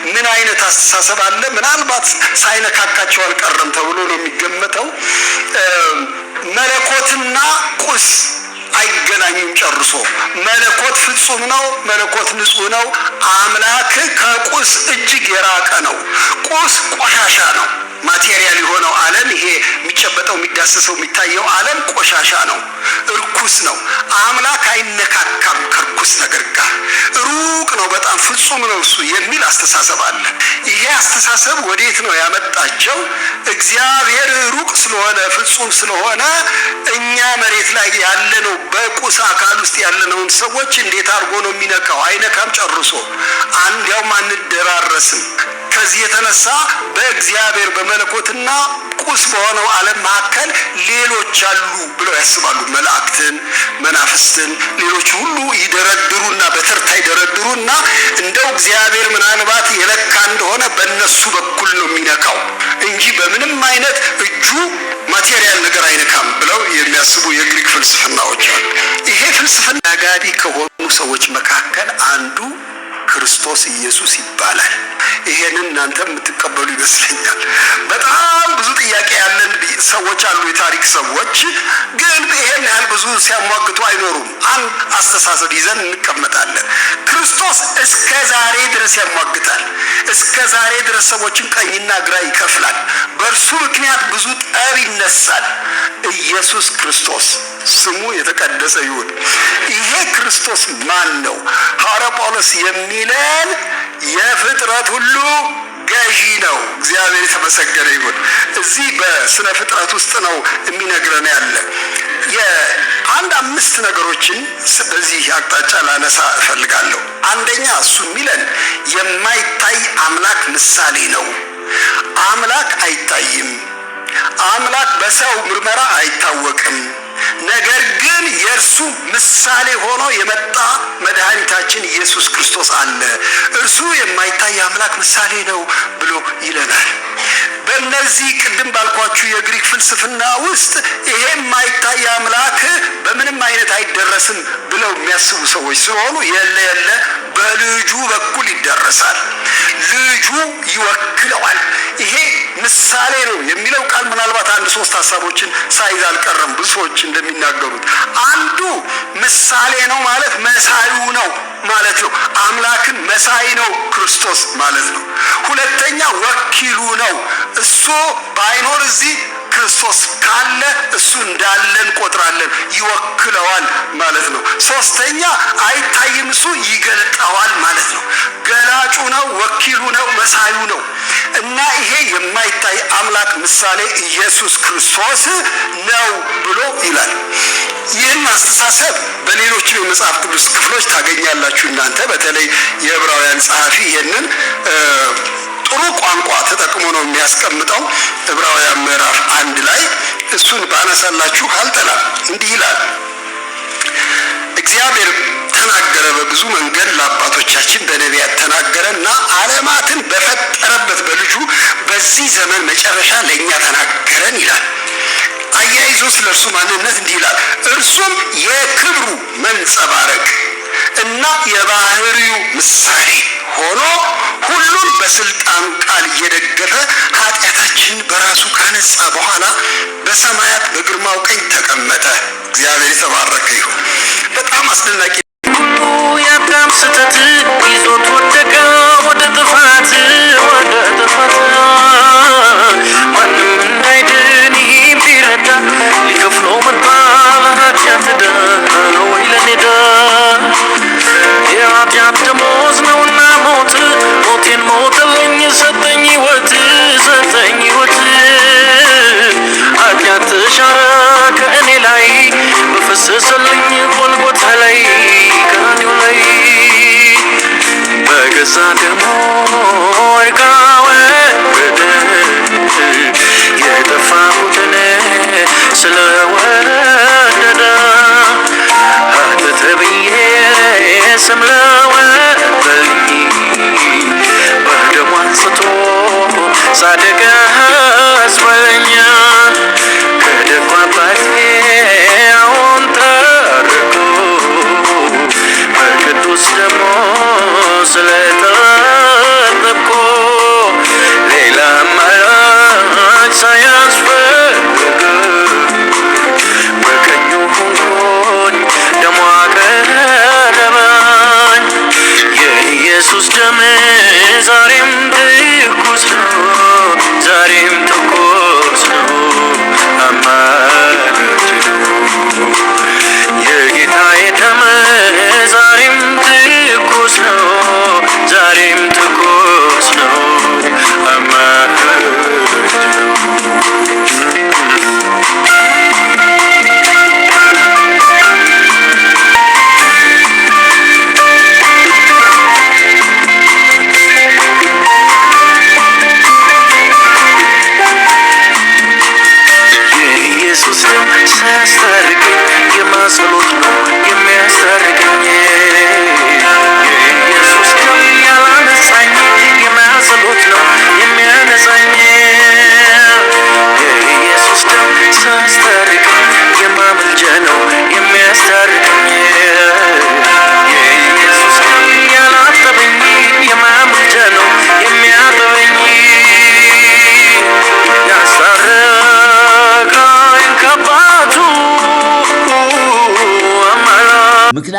ምን አይነት አስተሳሰብ አለ? ምናልባት ሳይነካካቸው አልቀረም ተብሎ ነው የሚገመተው። መለኮትና ቁስ አይገናኙም ጨርሶ። መለኮት ፍጹም ነው፣ መለኮት ንጹህ ነው። አምላክ ከቁስ እጅግ የራቀ ነው። ቁስ ቆሻሻ ነው። ማቴሪያል የሆነው ዓለም ይሄ የሚጨበጠው የሚዳሰሰው የሚታየው ዓለም ቆሻሻ ነው፣ እርኩስ ነው። አምላክ አይነካካም ከርኩስ ነገር ጋር፣ ሩቅ ነው፣ በጣም ፍጹም ነው እሱ የሚል አስተሳሰብ አለ። ይሄ አስተሳሰብ ወዴት ነው ያመጣቸው? እግዚአብሔር ሩቅ ስለሆነ ፍጹም ስለሆነ እኛ መሬት ላይ ያለነው በቁስ አካል ውስጥ ያለነውን ሰዎች እንዴት አድርጎ ነው የሚነካው? አይነካም ጨርሶ። አንዲያውም አንደራረስም። ከዚህ የተነሳ በእግዚአብሔር በመለኮትና ቁስ በሆነው ዓለም መካከል ሌሎች አሉ ብለው ያስባሉ። መላእክትን፣ መናፍስትን፣ ሌሎች ሁሉ ይደረድሩና በተርታ ይደረድሩና እንደው እግዚአብሔር ምናልባት የለካ እንደሆነ በእነሱ በኩል ነው የሚነካው እንጂ በምንም አይነት እጁ ማቴሪያል ነገር አይነካም ብለው የሚያስቡ የግሪክ ፍልስፍናዎች አሉ። ይሄ ፍልስፍና ጋቢ ከሆኑ ሰዎች መካከል አንዱ ክርስቶስ ኢየሱስ ይባላል። ይሄንን እናንተ የምትቀበሉ ይመስለኛል። በጣም ብዙ ጥያቄ ያለን ሰዎች አሉ፣ የታሪክ ሰዎች ግን ይሄን ያህል ብዙ ሲያሟግቱ አይኖሩም። አንድ አስተሳሰብ ይዘን እንቀመጣለን። ክርስቶስ እስከ ዛሬ ድረስ ያሟግታል። እስከ ዛሬ ድረስ ሰዎችን ቀኝና ግራ ይከፍላል። በእርሱ ምክንያት ብዙ ጠብ ይነሳል። ኢየሱስ ክርስቶስ ስሙ የተቀደሰ ይሁን። ይሄ ክርስቶስ ማን ነው? ሐዋርያው ጳውሎስ የሚለን የፍጥረት ሁሉ ገዢ ነው። እግዚአብሔር የተመሰገነ ይሁን። እዚህ በስነ ፍጥረት ውስጥ ነው የሚነግረን ያለ የአንድ 5 ነገሮችን በዚህ አቅጣጫ ላነሳ እፈልጋለሁ። አንደኛ እሱ የሚለን የማይታይ አምላክ ምሳሌ ነው። አምላክ አይታይም። አምላክ በሰው ምርመራ አይታወቅም። ነገር ግን የእርሱ ምሳሌ ሆኖ የመጣ መድኃኒታችን ኢየሱስ ክርስቶስ አለ። እርሱ የማይታይ አምላክ ምሳሌ ነው ብሎ ይለናል። በእነዚህ ቅድም ባልኳችሁ የግሪክ ፍልስፍና ውስጥ ይሄ የማይታይ አምላክ በምንም አይነት አይደረስም ብለው የሚያስቡ ሰዎች ስለሆኑ የለ በልጁ በኩል ይደረሳል። ልጁ ይወክለዋል። ይሄ ምሳሌ ነው የሚለው ቃል ምናልባት 1-3 ሀሳቦችን ሳይዝ አልቀረም። ብዙ ሰዎች እንደሚናገሩት አንዱ ምሳሌ ነው ማለት መሳዩ ነው ማለት ነው። አምላክን መሳይ ነው ክርስቶስ ማለት ነው። ሁለተኛ ወኪሉ ነው። እሱ ባይኖር እዚህ ክርስቶስ ካለ እሱ እንዳለ እንቆጥራለን። ይወክለዋል ማለት ነው። ሶስተኛ አይታይም፣ እሱ ይገልጠዋል ማለት ነው። ገላጩ ነው፣ ወኪሉ ነው፣ መሳዩ ነው እና ይሄ የማይታይ አምላክ ምሳሌ ኢየሱስ ክርስቶስ ነው ብሎ ይላል። ይህን አስተሳሰብ በሌሎች የመጽሐፍ ቅዱስ ክፍሎች ታገኛላችሁ። እናንተ በተለይ የዕብራውያን ጸሐፊ ይህንን ጥሩ ቋንቋ ተጠቅሞ ነው የሚያስቀምጠው። ዕብራውያን ምዕራፍ 1 ላይ እሱን ባነሳላችሁ አልጠላም። እንዲህ ይላል፣ እግዚአብሔር ተናገረ በብዙ መንገድ ለአባቶቻችን በነቢያት ተናገረና ዓለማትን በፈጠረበት በልጁ በዚህ ዘመን መጨረሻ ለእኛ ተናገረን ይላል። አያይዞ ስለ እርሱ ማንነት እንዲህ ይላል፣ እርሱም የክብሩ መንጸባረቅ እና የባህሪው ምሳሌ ሆኖ ሁሉን በስልጣኑ ቃል እየደገፈ ኃጢአታችንን በራሱ ካነጻ በኋላ በሰማያት በግርማው ቀኝ ተቀመጠ። እግዚአብሔር የተባረከ ይሁን። በጣም አስደናቂ ሁሉ የአዳም ስህተት ይዞት ወደቀ ወደ ጥፋት ማንም እንዳይድን ይህን ቢረዳ ሊከፍለው መጣ ለኃጢአት ዕዳ ወይ ለኔ ዕዳ የኃጢአት ደሞዝ ነውና ሞት ሞቴን ሞተልኝ ሰጠኝ ሕይወት ኃጢአት ተሻረ ከእኔ ላይ በፈሰሰልኝ ጎልጎታ ላይ ቀራንዮ ላይ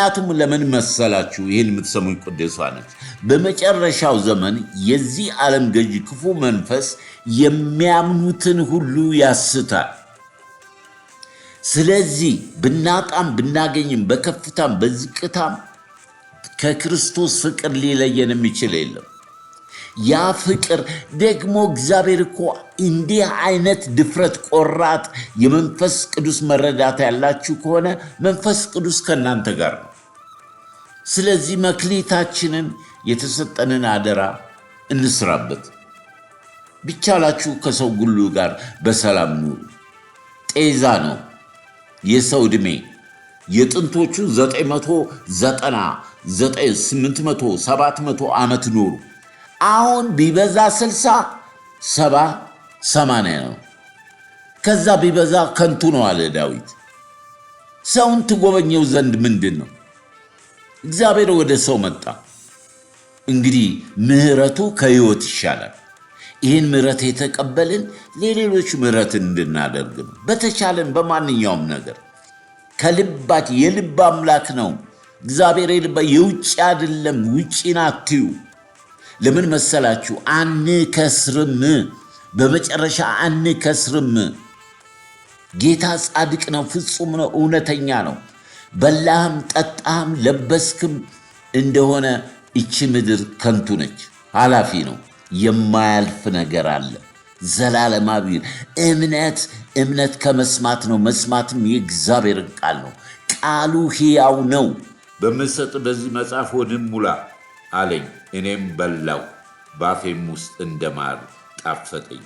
ምክንያቱም ለምን መሰላችሁ ይህን የምትሰሙኝ ቅዱሳኖች? በመጨረሻው ዘመን የዚህ ዓለም ገዢ ክፉ መንፈስ የሚያምኑትን ሁሉ ያስታል። ስለዚህ ብናጣም ብናገኝም በከፍታም በዝቅታም ከክርስቶስ ፍቅር ሊለየን የሚችል የለም። ያ ፍቅር ደግሞ እግዚአብሔር እኮ እንዲህ አይነት ድፍረት ቆራጥ የመንፈስ ቅዱስ መረዳት ያላችሁ ከሆነ መንፈስ ቅዱስ ከእናንተ ጋር ነው። ስለዚህ መክሊታችንን የተሰጠንን አደራ እንስራበት። ቢቻላችሁ ከሰው ሁሉ ጋር በሰላም ኑሩ። ጤዛ ነው የሰው ዕድሜ። የጥንቶቹ 990 800 700 ዓመት ኖሩ። አሁን ቢበዛ 60 70 80 ነው። ከዛ ቢበዛ ከንቱ ነው አለ ዳዊት። ሰውን ትጎበኘው ዘንድ ምንድን ነው? እግዚአብሔር ወደ ሰው መጣ። እንግዲህ ምሕረቱ ከሕይወት ይሻላል። ይህን ምሕረት የተቀበልን ለሌሎች ምሕረትን እንድናደርግ ነው። በተቻለን በማንኛውም ነገር ከልባችን የልብ አምላክ ነው እግዚአብሔር። የውጭ አይደለም፣ ውጭን አትዩ። ለምን መሰላችሁ? አንከስርም። በመጨረሻ አንከስርም። ጌታ ጻድቅ ነው፣ ፍጹም ነው፣ እውነተኛ ነው። በላህም ጠጣህም ለበስክም እንደሆነ እቺ ምድር ከንቱ ነች፣ ኃላፊ ነው። የማያልፍ ነገር አለ፣ ዘላለማዊ እምነት ከመስማት ነው፣ መስማትም የእግዚአብሔር ቃል ነው። ቃሉ ሕያው ነው። በምሰጥ በዚህ መጽሐፍ ሆድን ሙላ አለኝ። እኔም በላው፣ በአፌም ውስጥ እንደማር ጣፈጠኝ።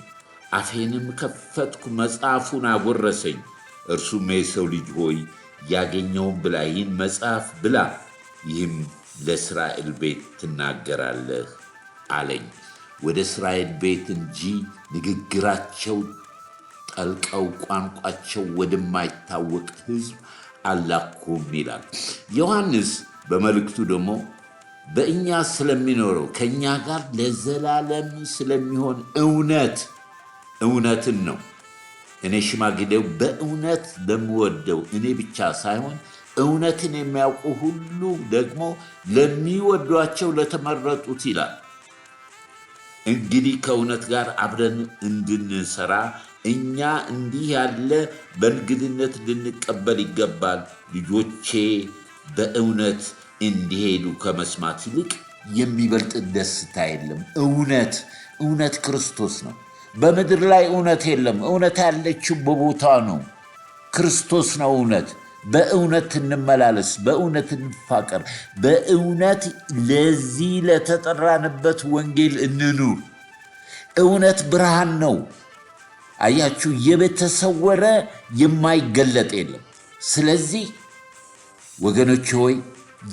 አፌንም ከፈትኩ፣ መጽሐፉን አጎረሰኝ። እርሱም የሰው ልጅ ሆይ ያገኘውን ብላ፣ ይህን መጽሐፍ ብላ፣ ይህም ለእስራኤል ቤት ትናገራለህ አለኝ። ወደ እስራኤል ቤት እንጂ ንግግራቸው ጠልቀው ቋንቋቸው ወደማይታወቅ ሕዝብ አላኩም ይላል። ዮሐንስ በመልእክቱ ደግሞ በእኛ ስለሚኖረው ከእኛ ጋር ለዘላለም ስለሚሆን እውነትን ነው። እኔ ሽማግሌው በእውነት በምወደው እኔ ብቻ ሳይሆን እውነትን የሚያውቁ ሁሉ ደግሞ ለሚወዷቸው ለተመረጡት ይላል። እንግዲህ ከእውነት ጋር አብረን እንድንሰራ እኛ እንዲህ ያለ በእንግድነት ልንቀበል ይገባል። ልጆቼ በእውነት እንዲሄዱ ከመስማት ይልቅ የሚበልጥ ደስታ የለም። እውነት ክርስቶስ ነው። በምድር ላይ እውነት የለም። እውነት ያለችው በቦታ ነው። ክርስቶስ ነው እውነት። በእውነት እንመላለስ፣ በእውነት እንፋቀር፣ በእውነት ለዚህ ለተጠራንበት ወንጌል እንኑር። እውነት ብርሃን ነው። አያችሁ፣ የተሰወረ የማይገለጥ የለም። ስለዚህ ወገኖች ሆይ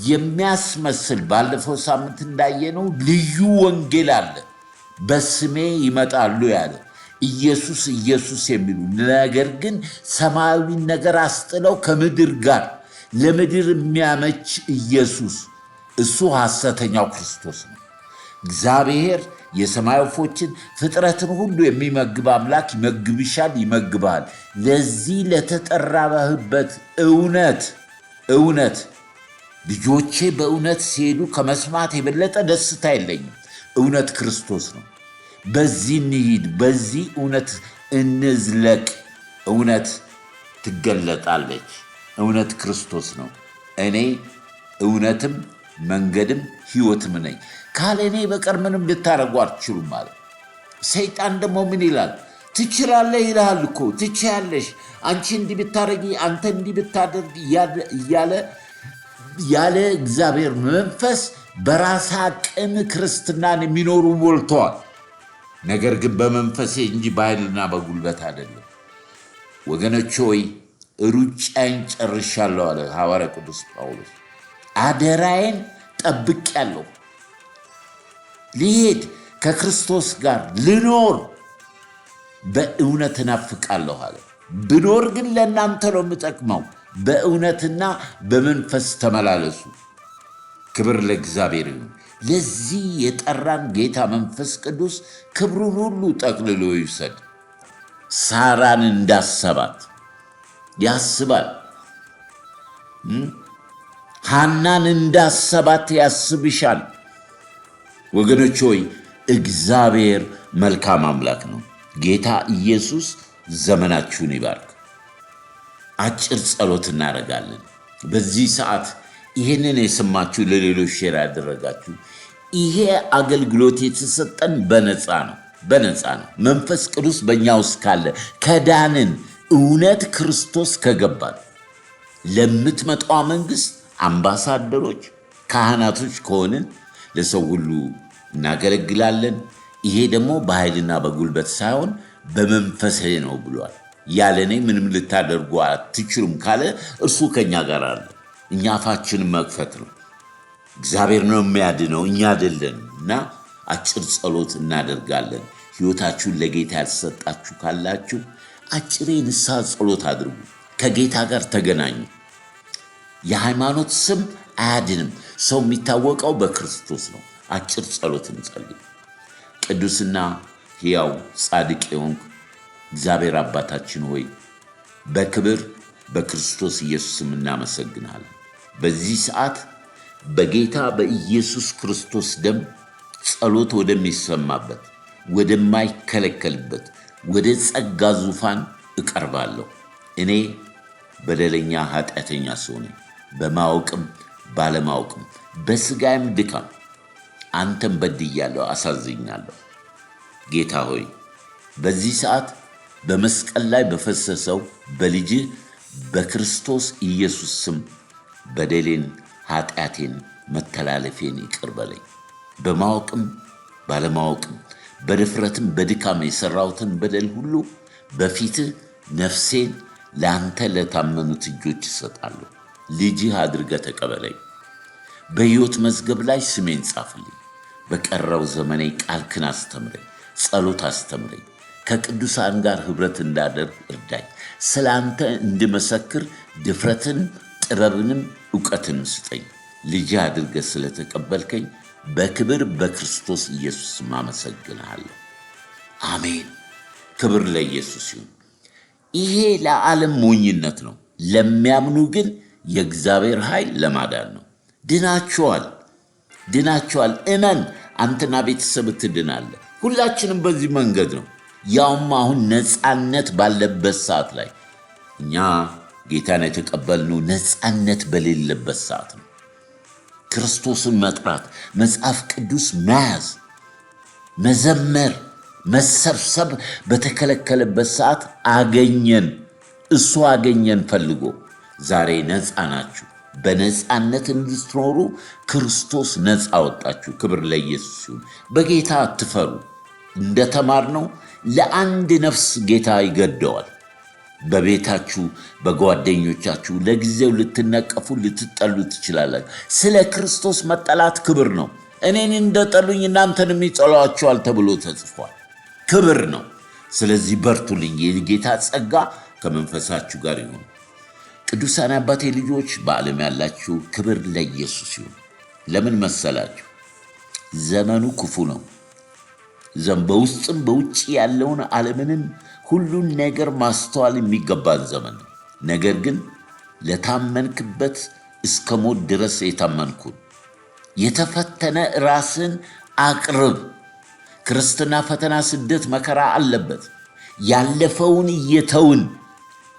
የሚያስመስል ባለፈው ሳምንት እንዳየነው ልዩ ወንጌል አለ። በስሜ ይመጣሉ ያለ ኢየሱስ ኢየሱስ የሚሉ ነገር ግን ሰማያዊ ነገር አስጥለው ከምድር ጋር ለምድር የሚያመች ኢየሱስ፣ እሱ ሐሰተኛው ክርስቶስ ነው። እግዚአብሔር የሰማይ ወፎችን ፍጥረትን ሁሉ የሚመግብ አምላክ ይመግብሻል፣ ይመግባል። ለዚህ ለተጠራበህበት እውነት ልጆቼ በእውነት ሲሄዱ ከመስማት የበለጠ ደስታ የለኝም። እውነት ክርስቶስ ነው። በዚህ እንሂድ፣ በዚህ እውነት እንዝለቅ። እውነት ትገለጣለች። እውነት ክርስቶስ ነው። እኔ እውነትም መንገድም ሕይወትም ነኝ፣ ካለ እኔ በቀር ምንም ልታደርጉ አትችሉም ማለት። ሰይጣን ደግሞ ምን ይላል? ትችላለህ ይልሃል እኮ፣ ትችያለሽ፣ አንቺ እንዲህ ብታደርጊ፣ አንተ እንዲህ ብታደርግ ያለ እግዚአብሔር መንፈስ በራስ አቅም ክርስትናን የሚኖሩ ሞልተዋል። ነገር ግን በመንፈሴ እንጂ በኃይልና በጉልበት አይደለም። ወገኖች ሆይ ሩጫዬን ጨርሻለሁ አለ ሐዋርያ ቅዱስ ጳውሎስ። አደራዬን ጠብቄያለሁ። ልሄድ ከክርስቶስ ጋር ልኖር በእውነት እናፍቃለሁ አለ። ብኖር ግን ለእናንተ ነው የምጠቅመው። በእውነትና በመንፈስ ተመላለሱ። ክብር ለእግዚአብሔር ይሁን። ለዚህ የጠራን ጌታ መንፈስ ቅዱስ ክብሩን ሁሉ ጠቅልሎ ይውሰድ። ሳራን እንዳሰባት ያስባል። ሐናን እንዳሰባት ያስብሻል። ወገኖች ሆይ እግዚአብሔር መልካም አምላክ ነው። ጌታ ኢየሱስ ዘመናችሁን ይባርክ። አጭር ጸሎት እናደርጋለን። በዚህ ሰዓት ይህንን የሰማችሁ ለሌሎች ሼር ያደረጋችሁ፣ ይሄ አገልግሎት የተሰጠን በነፃ ነው። መንፈስ ቅዱስ በእኛ ውስጥ ካለ ከዳንን፣ እውነት ክርስቶስ ከገባን ለምትመጣዋ መንግሥት አምባሳደሮች፣ ካህናቶች ከሆንን ለሰው ሁሉ እናገለግላለን። ይሄ ደግሞ በኃይልና በጉልበት ሳይሆን በመንፈሴ ነው ብሏል። ያለ እኔ ምንም ልታደርጉ አትችሉም ካለ እርሱ ከእኛ ጋር አለ። እኛ አፋችንን መክፈት ነው። እግዚአብሔር ነው የሚያድነው፣ እኛ አይደለን። እና አጭር ጸሎት እናደርጋለን። ሕይወታችሁን ለጌታ ያልሰጣችሁ ካላችሁ አጭር የንስሐ ጸሎት አድርጉ። ከጌታ ጋር ተገናኙ። የሃይማኖት ስም አያድንም። ሰው የሚታወቀው በክርስቶስ ነው። አጭር ጸሎት እንጸልይ። ቅዱስና ሕያው ጻድቅ የሆንክ እግዚአብሔር አባታችን ሆይ በክብር በክርስቶስ ኢየሱስም እናመሰግናለን። በዚህ ሰዓት በጌታ በኢየሱስ ክርስቶስ ደም ጸሎት ወደሚሰማበት ወደማይከለከልበት ወደ ጸጋ ዙፋን እቀርባለሁ። እኔ በደለኛ ኃጢአተኛ ሰው ነኝ። በማወቅም ባለማወቅም በሥጋዬም ድካም አንተን በድያለሁ፣ አሳዝኛለሁ። ጌታ ሆይ በዚህ ሰዓት በመስቀል ላይ በፈሰሰው በልጅህ በክርስቶስ ኢየሱስ ስም በደሌን፣ ኃጢአቴን፣ መተላለፌን ይቅር በለኝ። በማወቅም ባለማወቅም በድፍረትም በድካም የሠራሁትን በደል ሁሉ በፊትህ ነፍሴን ለአንተ ለታመኑት እጆች እሰጣለሁ። ልጅህ አድርገህ ተቀበለኝ። በሕይወት መዝገብ ላይ ስሜን ጻፍልኝ። በቀረው ዘመኔ ቃልክን አስተምረኝ፣ ጸሎት አስተምረኝ። ከቅዱሳን ጋር ኅብረት እንዳደርግ እርዳኝ። ስለ አንተ እንድመሰክር ድፍረትን፣ ጥበብንም ዕውቀትን ስጠኝ። ልጅህ አድርገህ ስለተቀበልከኝ በክብር በክርስቶስ ኢየሱስም አመሰግንሃለሁ። አሜን። ክብር ለኢየሱስ ይሁን። ይሄ ለዓለም ሞኝነት ነው፣ ለሚያምኑ ግን የእግዚአብሔር ኃይል ለማዳን ነው። ድናችኋል። እመን፣ አንተና ቤተሰብ ትድናለህ። ሁላችንም በዚህ መንገድ ነው። ያውም አሁን ነፃነት ባለበት ሰዓት ላይ እኛ ጌታን የተቀበልነው ነፃነት በሌለበት ሰዓት ነው። ክርስቶስን መጥራት፣ መጽሐፍ ቅዱስ መያዝ፣ መዘመር፣ መሰብሰብ በተከለከለበት ሰዓት አገኘን። እሱ አገኘን ፈልጎ። ዛሬ ነፃ ናችሁ። በነፃነት እንድትኖሩ ክርስቶስ ነፃ አወጣችሁ። ክብር ለኢየሱስ ይሁን። በጌታ አትፈሩ። እንደተማርነው ለአንድ ነፍስ ጌታ ይገደዋል። በቤታችሁ በጓደኞቻችሁ ለጊዜው ልትነቀፉ ልትጠሉ ትችላላችሁ። ስለ ክርስቶስ መጠላት ክብር ነው። እኔን እንደጠሉኝ እናንተንም ይጠሏችኋል ተብሎ ተጽፏል። ክብር ነው። ስለዚህ በርቱልኝ። የጌታ ጸጋ ከመንፈሳችሁ ጋር ይሁን። ቅዱሳን አባቴ ልጆች፣ በዓለም ያላችሁ ክብር ለኢየሱስ ይሁን። ለምን መሰላችሁ? ዘመኑ ክፉ ነው። በውስጥም በውጭ ያለውን ዓለምንም ሁሉን ነገር ማስተዋል የሚገባን ዘመን ነው። ነገር ግን ለታመንክበት እስከ ሞት ድረስ የታመንኩን የተፈተነ ራስን አቅርብ። ክርስትና ፈተና፣ ስደት፣ መከራ አለበት። ያለፈውን እየተውን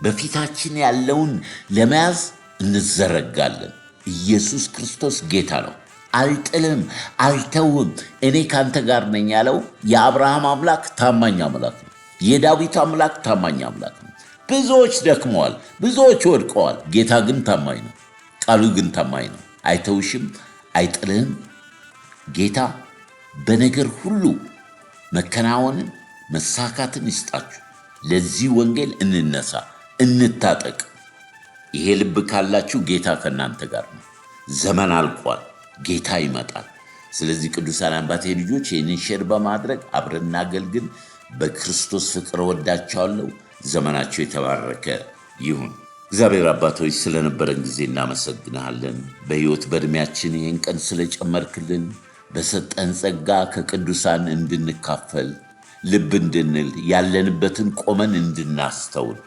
በፊታችን ያለውን ለመያዝ እንዘረጋለን። ኢየሱስ ክርስቶስ ጌታ ነው። አልጥልም፣ አልተውም፣ እኔ ካንተ ጋር ነኝ ያለው የአብርሃም አምላክ ታማኝ አምላክ ነው። የዳዊት አምላክ ታማኝ አምላክ ነው። ብዙዎች ደክመዋል፣ ብዙዎች ወድቀዋል። ጌታ ግን ታማኝ ነው። ቃሉ ግን ታማኝ ነው። አይተውሽም፣ አይጥልህም። ጌታ በነገር ሁሉ መከናወንን መሳካትን ይስጣችሁ። ለዚህ ወንጌል እንነሳ፣ እንታጠቅ። ይሄ ልብ ካላችሁ ጌታ ከእናንተ ጋር ነው። ዘመን አልቋል፣ ጌታ ይመጣል። ስለዚህ ቅዱሳን አባቴ ልጆች ይህንን ሼር በማድረግ አብረን እናገልግል። በክርስቶስ ፍቅር ወዳቸዋለሁ። ዘመናቸው የተባረከ ይሁን። እግዚአብሔር አባቶች ስለነበረን ጊዜ እናመሰግንሃለን። በሕይወት በዕድሜያችን ይህን ቀን ስለጨመርክልን፣ በሰጠን ጸጋ ከቅዱሳን እንድንካፈል ልብ እንድንል፣ ያለንበትን ቆመን እንድናስተውል፣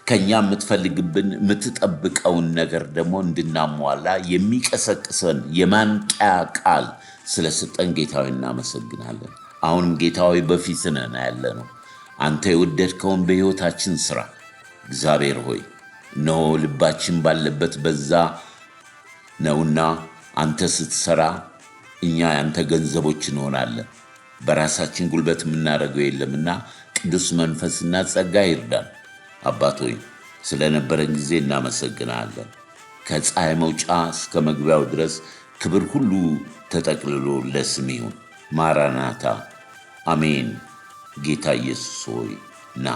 ከኛ የምትፈልግብን የምትጠብቀውን ነገር ደግሞ እንድናሟላ የሚቀሰቅሰን የማንቂያ ቃል ስለሰጠን ጌታዊ እናመሰግናለን። አሁንም ጌታዊ በፊት ነን ያለ ነው። አንተ የወደድከውን በሕይወታችን ሥራ። እግዚአብሔር ሆይ እነሆ ልባችን ባለበት በዛ ነውና አንተ ስትሠራ እኛ ያንተ ገንዘቦች እንሆናለን። በራሳችን ጉልበት የምናደርገው የለምና ቅዱስ መንፈስና ጸጋ ይርዳን። አባት ሆይ ስለነበረን ጊዜ እናመሰግናለን። ከፀሐይ መውጫ እስከ መግቢያው ድረስ ክብር ሁሉ ተጠቅልሎ ለስም ይሁን። ማራናታ አሜን። ጌታ ኢየሱስ ሆይ ና